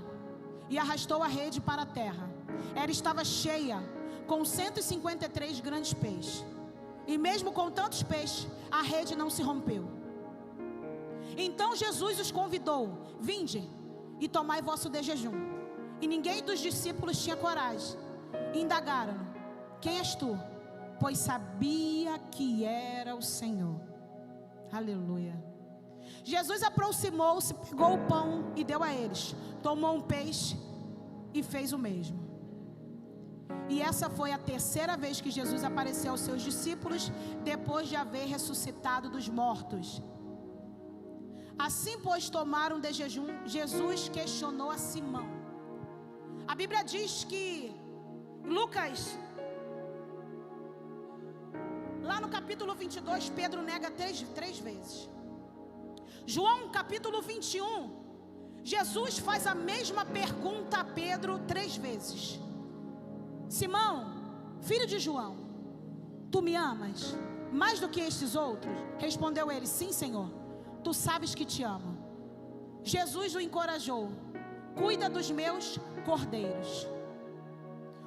e arrastou a rede para a terra. Ela estava cheia, com 153 grandes peixes. E mesmo com tantos peixes, a rede não se rompeu. Então Jesus os convidou: vinde e tomai vosso de jejum. E ninguém dos discípulos tinha coragem. Indagaram-no: quem és tu? Pois sabia que era o Senhor. Aleluia. Jesus aproximou-se, pegou o pão e deu a eles. Tomou um peixe e fez o mesmo. E essa foi a terceira vez que Jesus apareceu aos seus discípulos, depois de haver ressuscitado dos mortos. Assim, pois, tomaram de jejum. Jesus questionou a Simão. A Bíblia diz que Lucas, lá no capítulo 22, Pedro nega três vezes. João capítulo 21, Jesus faz a mesma pergunta a Pedro 3 vezes. Simão, filho de João, tu me amas mais do que estes outros? Respondeu ele: sim, Senhor, tu sabes que te amo. Jesus o encorajou: cuida dos meus cordeiros.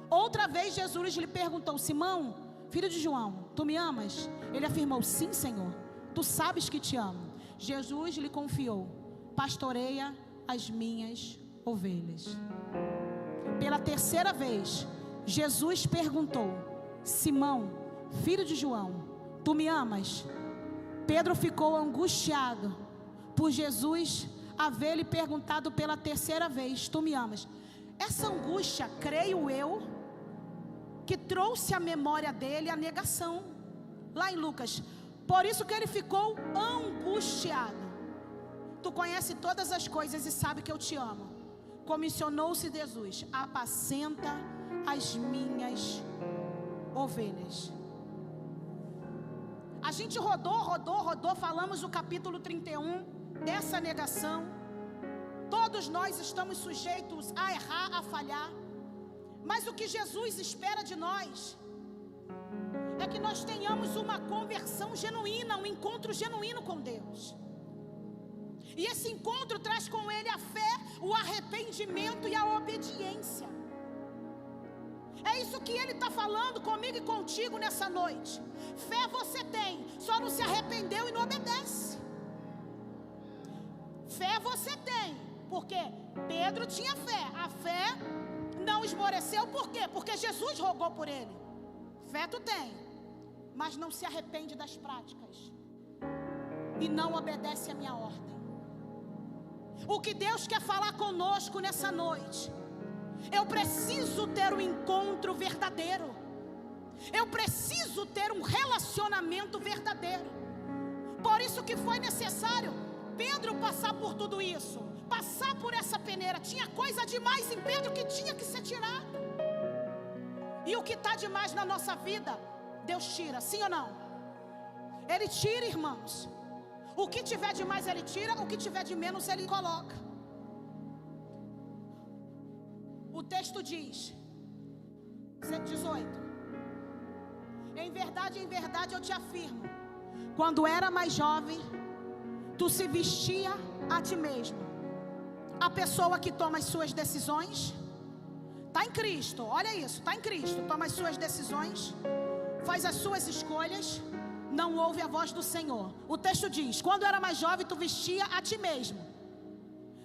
Outra vez Jesus lhe perguntou: Simão, filho de João, tu me amas? Ele afirmou: sim, Senhor, tu sabes que te amo. Jesus lhe confiou: pastoreia as minhas ovelhas. Pela terceira vez, Jesus perguntou: Simão, filho de João, tu me amas? Pedro ficou angustiado por Jesus haver lhe perguntado pela terceira vez: tu me amas? Essa angústia, creio eu, que trouxe à memória dele a negação. Lá em Lucas, por isso que ele ficou angustiado. Tu conhece todas as coisas e sabe que eu te amo. Comissionou-se Jesus: apacenta as minhas ovelhas. A gente rodou, falamos o capítulo 31 dessa negação. Todos nós estamos sujeitos a errar, a falhar. Mas o que Jesus espera de nós é que nós tenhamos uma conversão genuína, um encontro genuíno com Deus. E esse encontro traz com Ele a fé, o arrependimento e a obediência. É isso que Ele está falando comigo e contigo nessa noite. Fé você tem, só não se arrependeu e não obedece. Fé você tem, porque Pedro tinha fé. A fé não esmoreceu, por quê? Porque Jesus rogou por ele. Fé tu tem, mas não se arrepende das práticas e não obedece a minha ordem. O que Deus quer falar conosco nessa noite: eu preciso ter um encontro verdadeiro. Eu preciso ter um relacionamento verdadeiro. Por isso que foi necessário Pedro passar por tudo isso, passar por essa peneira. Tinha coisa demais em Pedro que tinha que ser tirado. E o que está demais na nossa vida, Deus tira, sim ou não? Ele tira, irmãos. O que tiver de mais Ele tira, o que tiver de menos Ele coloca. O texto diz, 18: em verdade eu te afirmo, quando era mais jovem, tu se vestia a ti mesmo. A pessoa que toma as suas decisões está em Cristo, olha isso, está em Cristo, toma as suas decisões, faz as suas escolhas, não ouve a voz do Senhor. O texto diz: quando era mais jovem, tu vestia a ti mesmo.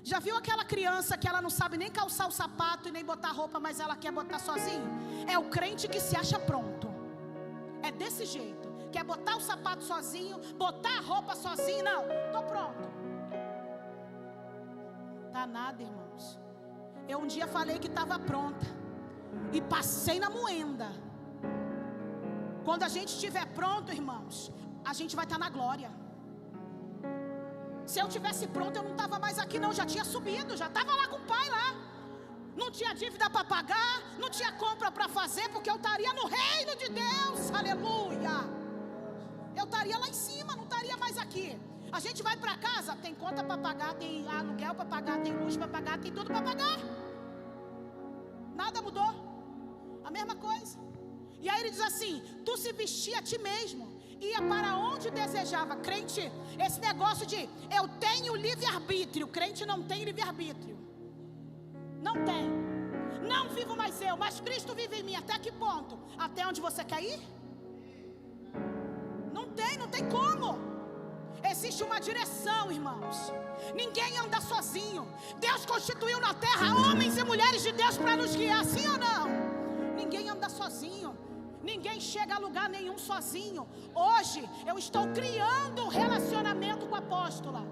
Já viu aquela criança que ela não sabe nem calçar o sapato e nem botar roupa, mas ela quer botar sozinho? É o crente que se acha pronto. É desse jeito. Quer botar o sapato sozinho, botar a roupa sozinho. Não, estou pronto. Tá nada, irmãos. Eu um dia falei que estava pronta e passei na moenda. Quando a gente estiver pronto, irmãos, a gente vai estar na glória. Se eu tivesse pronto, eu não estava mais aqui não, já tinha subido, já estava lá com o pai lá. Não tinha dívida para pagar, não tinha compra para fazer, porque eu estaria no reino de Deus, aleluia. Eu estaria lá em cima, não estaria mais aqui. A gente vai para casa, tem conta para pagar, tem aluguel para pagar, tem luz para pagar, tem tudo para pagar. Nada mudou, a mesma coisa. E aí ele diz assim: tu se vestia a ti mesmo, ia para onde desejava. Crente, esse negócio de eu tenho livre-arbítrio, crente não tem livre-arbítrio. Não tem. Não vivo mais eu, mas Cristo vive em mim. Até que ponto? Até onde você quer ir? Não tem como. Existe uma direção, irmãos. Ninguém anda sozinho. Deus constituiu na terra homens e mulheres de Deus para nos guiar, sim ou não? Ninguém anda sozinho. Ninguém chega a lugar nenhum sozinho. Hoje eu estou criando um relacionamento com a apóstola.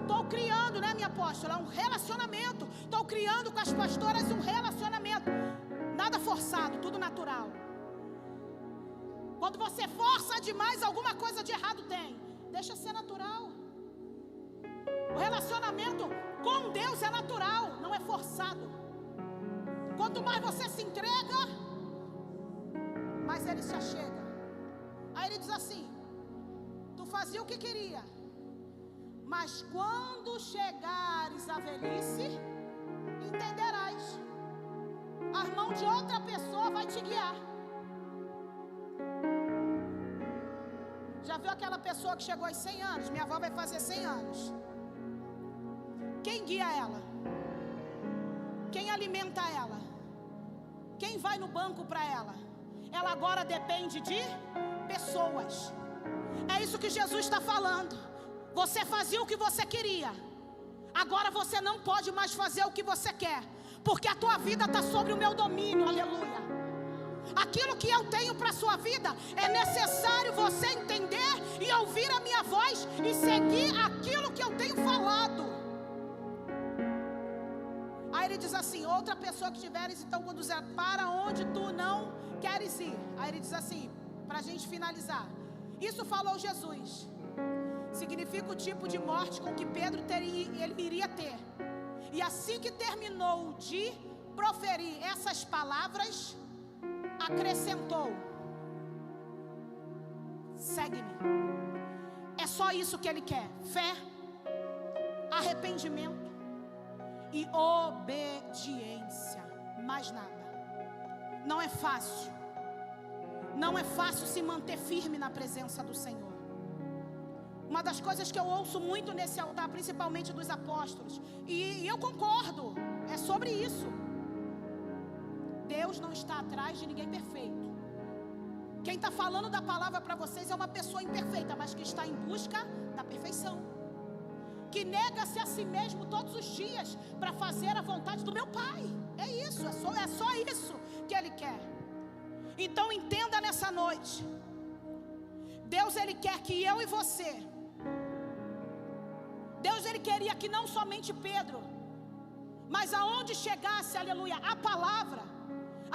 Estou criando, né, minha apóstola, um relacionamento. Estou criando com as pastoras um relacionamento. Nada forçado, tudo natural. Quando você força demais, alguma coisa de errado tem. Deixa ser natural. O relacionamento com Deus é natural, não é forçado. Quanto mais você se entrega, mais ele se achega. Aí ele diz assim: tu fazia o que queria, mas quando chegares à velhice, entenderás. A mão de outra pessoa vai te guiar. Já viu aquela pessoa que chegou aos 100 anos? Minha avó vai fazer 100 anos. Quem guia ela? Quem alimenta ela? Quem vai no banco para ela? Ela agora depende de pessoas. É isso que Jesus está falando. Você fazia o que você queria, agora você não pode mais fazer o que você quer, porque a tua vida está sobre o meu domínio, aleluia. Aquilo que eu tenho para a sua vida, é necessário você entender e ouvir a minha voz e seguir aquilo que eu tenho falado. Aí ele diz assim: outra pessoa que tiveres então conduzir para onde tu não queres ir. Aí ele diz assim, para a gente finalizar: isso falou Jesus. Significa o tipo de morte com que Pedro ele iria ter. E assim que terminou de proferir essas palavras, acrescentou: segue-me. É só isso que ele quer: fé, arrependimento e obediência. Mais nada. Não é fácil. Não é fácil se manter firme na presença do Senhor. Uma das coisas que eu ouço muito nesse altar, principalmente dos apóstolos, e eu concordo, é sobre isso: Deus não está atrás de ninguém perfeito. Quem está falando da palavra para vocês é uma pessoa imperfeita, mas que está em busca da perfeição, que nega-se a si mesmo todos os dias para fazer a vontade do meu Pai. É isso, é só isso que Ele quer. Então entenda nessa noite: Deus ele quer que eu e você, Deus ele queria que não somente Pedro, mas aonde chegasse, aleluia, a palavra,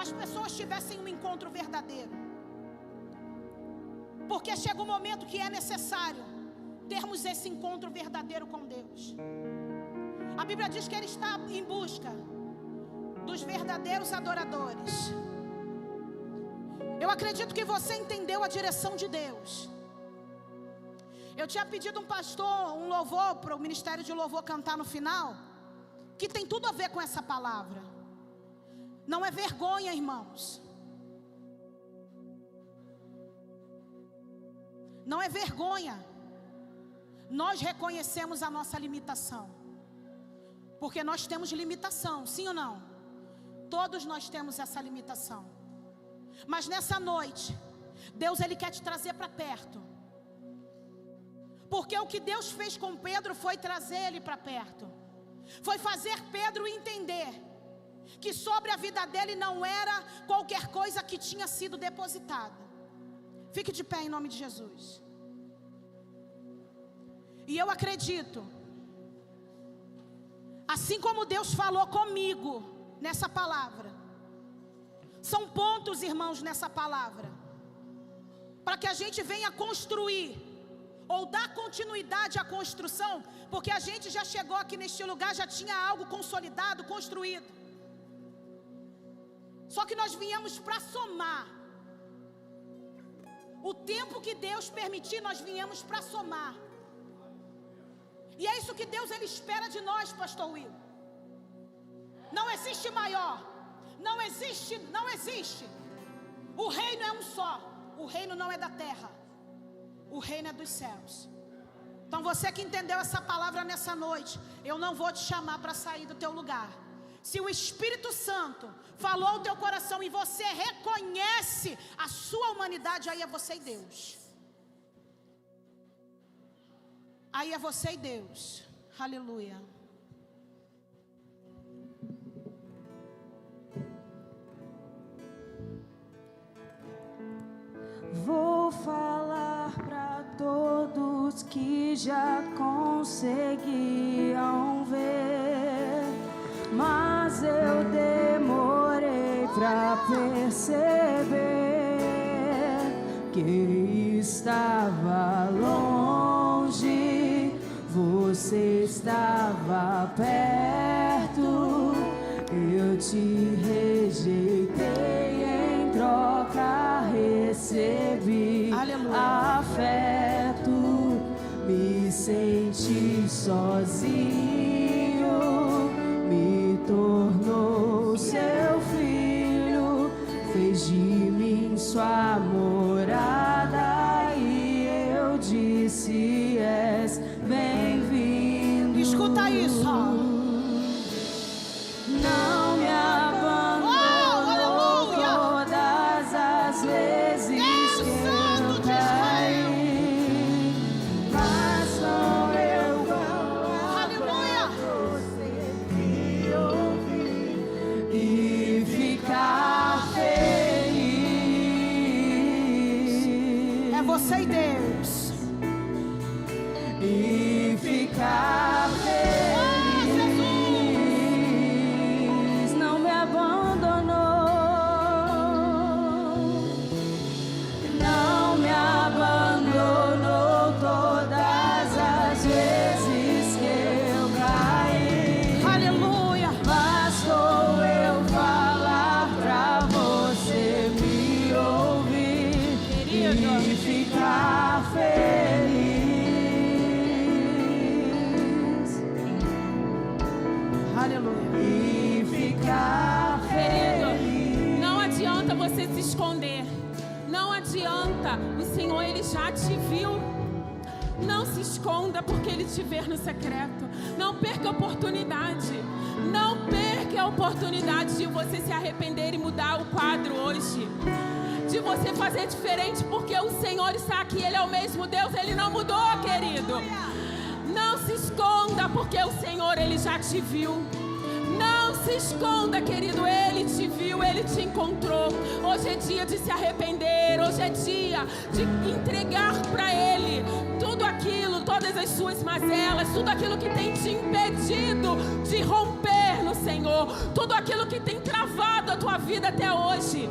as pessoas tivessem um encontro verdadeiro. Porque chega um momento que é necessário termos esse encontro verdadeiro com Deus. A Bíblia diz que Ele está em busca dos verdadeiros adoradores. Eu acredito que você entendeu a direção de Deus. Eu tinha pedido um pastor, um louvor, para o ministério de louvor cantar no final, que tem tudo a ver com essa palavra. Não é vergonha, irmãos. Não é vergonha. Nós reconhecemos a nossa limitação. Porque nós temos limitação, sim ou não? Todos nós temos essa limitação. Mas nessa noite, Deus ele quer te trazer para perto. Porque o que Deus fez com Pedro foi trazer ele para perto. Foi fazer Pedro entender que sobre a vida dele não era qualquer coisa que tinha sido depositada. Fique de pé em nome de Jesus. E eu acredito, assim como Deus falou comigo nessa palavra, são pontos, irmãos, nessa palavra, para que a gente venha construir, ou dar continuidade à construção, porque a gente já chegou aqui neste lugar, já tinha algo consolidado, construído. Só que nós viemos para somar. O tempo que Deus permitir, nós viemos para somar. E é isso que Deus ele espera de nós, pastor Will. Não existe maior. Não existe. O reino é um só. O reino não é da terra. O reino é dos céus. Então você que entendeu essa palavra nessa noite, eu não vou te chamar para sair do teu lugar. Se o Espírito Santo falou ao teu coração e você reconhece a sua humanidade, aí é você e Deus. Aí é você e Deus. Aleluia. Vou falar para todos que já conseguiam ver, mas eu demorei para perceber que estava longe, você estava perto, eu te rejeitei, em troca recebi afeto, me senti sozinho, me tornou seu filho, fez de mim sua morada e eu disse: és bem-vindo. Escuta isso, ó. Não me abandonou todas as vezes que eu caí, mas só eu Aleluia. me ouvir e ficar feliz. É você e Deus. E ficar feliz. Não me abandonou, não me abandonou todas as vezes que eu caí. Aleluia. Bastou eu falar pra você me ouvir e ficar feliz. Aleluia. E ficar feliz. Não adianta você se esconder. Não adianta. O Senhor, Ele já te viu. Não se esconda, porque Ele te vê no secreto. Não perca a oportunidade. Não perca a oportunidade de você se arrepender e mudar o quadro hoje. De você fazer diferente, porque o Senhor está aqui. Ele é o mesmo Deus, Ele não mudou, querido. Não se esconda, porque o Senhor, Ele já te viu. Não se esconda, querido, Ele te viu, Ele te encontrou. Hoje é dia de se arrepender, hoje é dia de entregar para Ele tudo aquilo, todas as suas mazelas, tudo aquilo que tem te impedido de romper no Senhor, tudo aquilo que tem travado a tua vida até hoje.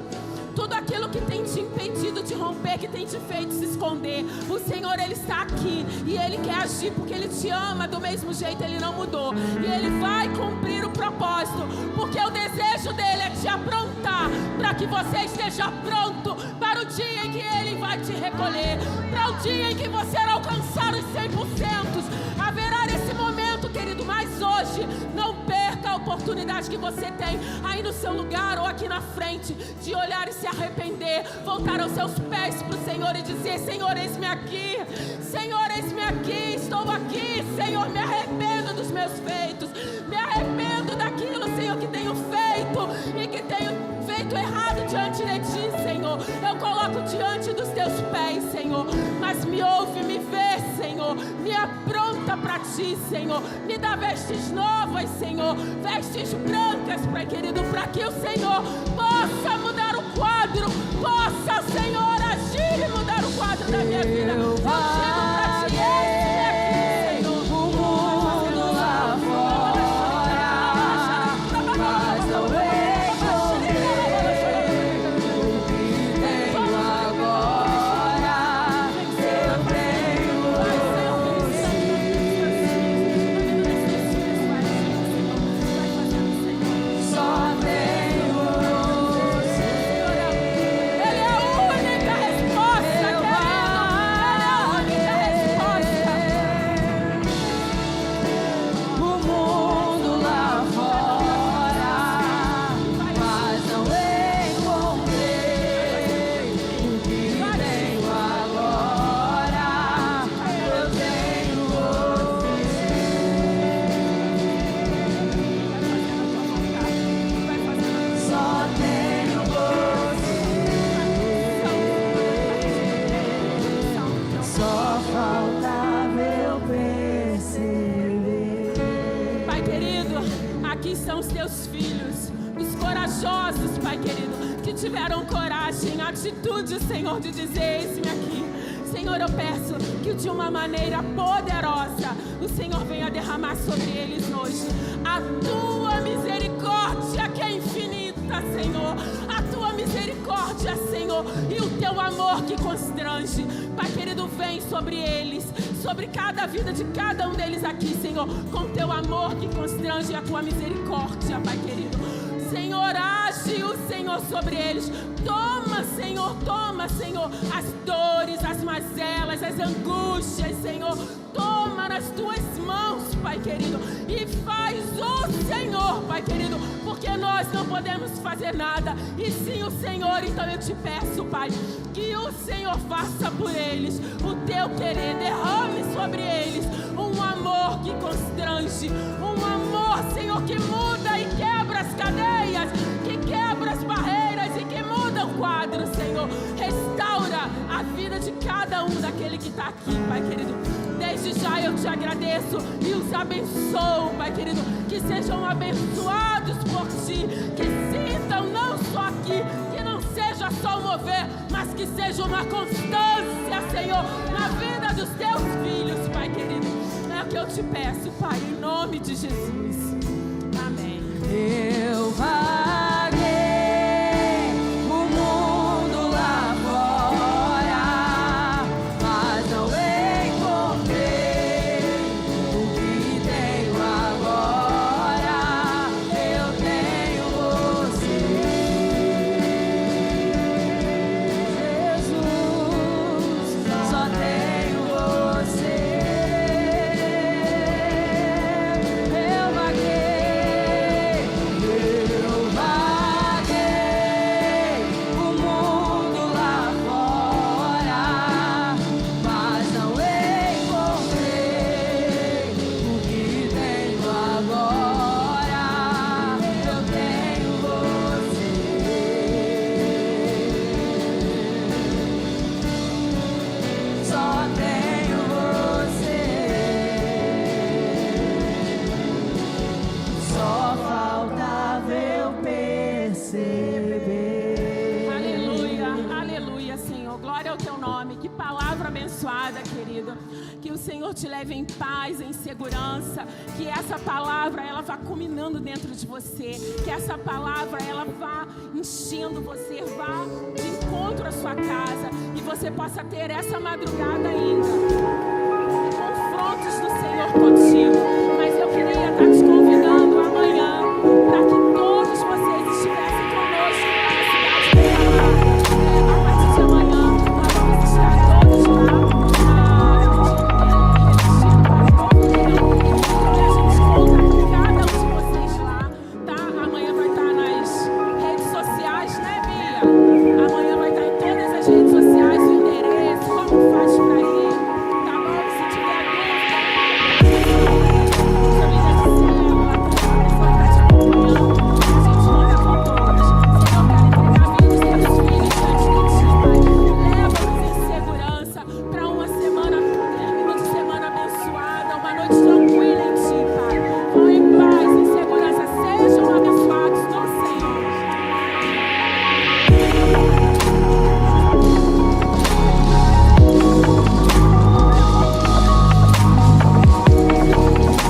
Tudo aquilo que tem te impedido de romper, que tem te feito se esconder, o Senhor, Ele está aqui e Ele quer agir porque Ele te ama do mesmo jeito, Ele não mudou. E Ele vai cumprir o propósito, porque o desejo dEle é te aprontar, para que você esteja pronto para o dia em que Ele vai te recolher, para o dia em que você alcançar os 100%. Haverá nesse momento, querido, mas hoje não perca a oportunidade que você tem aí no seu lugar ou aqui na frente de olhar e se arrepender, voltar aos seus pés para o Senhor e dizer: Senhor, eis-me aqui, Senhor, eis-me aqui, estou aqui, Senhor, me arrependo dos meus feitos, me arrependo daquilo, Senhor, que tenho feito e que tenho feito errado diante de Ti, Senhor. Eu coloco diante dos Teus pés, Senhor, mas me ouve, me vê, Senhor, me apronta para Ti, Senhor, me dá vestes novas, Senhor, vestes brancas, Pai querido, para que o Senhor possa mudar o quadro, possa, Senhor, agir e mudar o quadro da minha vida. Eu chego para Ti, eis-me aqui, Senhor. O mundo lá fora, mas não encontrei o que tenho agora. Eu tenho você, só tenho você. Ele é a única resposta, querido. Ele é a única resposta. O mundo lá fora, mas não encontrei o que tenho agora. Eu tenho você, só tenho você. Só faltava eu perceber. Pai querido, aqui são os Teus filhos, os corajosos, Pai querido, que tiveram coragem, atitude, Senhor, de dizer: eis-me aqui. Senhor, eu peço que de uma maneira poderosa o Senhor venha derramar sobre eles hoje a Tua misericórdia, que é infinita, Senhor, a Tua misericórdia, Senhor, e o Teu amor que constrange. Pai querido, vem sobre eles, sobre cada vida de cada um deles aqui, Senhor, com o Teu amor que constrange, a Tua misericórdia, Pai querido. Senhor, age o Senhor sobre eles. Toma, Senhor, as dores, as mazelas, as angústias, Senhor. Toma nas Tuas mãos, Pai querido, e faz o Senhor, Pai querido, porque nós não podemos fazer nada, e sim o Senhor. Então eu te peço, Pai, que o Senhor faça por eles o Teu querer, derrame sobre eles um amor que constrange, um amor, Senhor, que muda e quebra as cadeias, que quebra as barreiras e que muda o quadro, Senhor. Restaura a vida de cada um daquele que está aqui, Pai querido. Desde já eu te agradeço e os abençoo, Pai querido, que sejam abençoados por Ti, que sintam não só aqui, que não seja só o mover, mas que seja uma constância, Senhor, na vida dos Teus filhos, Pai querido. É o que eu te peço, Pai, em nome de Jesus. Amém. Eu vaguei o mundo lá fora, mas não encontrei o que tenho agora. Eu tenho você, Jesus, só tenho você. Eu vaguei o mundo lá fora, mas não encontrei o que tenho agora. Eu tenho você, só tenho você. Só faltava eu perceber. Aleluia, aleluia, Senhor. Glória ao Teu nome. Que palavra abençoada, querido. Que o Senhor te leve em paz, em segurança. Que essa palavra, ela vá culminando dentro de você. Que essa palavra, ela vá enchendo você, vá de encontro à sua casa. E você possa ter essa madrugada ainda confrontos do Senhor contigo.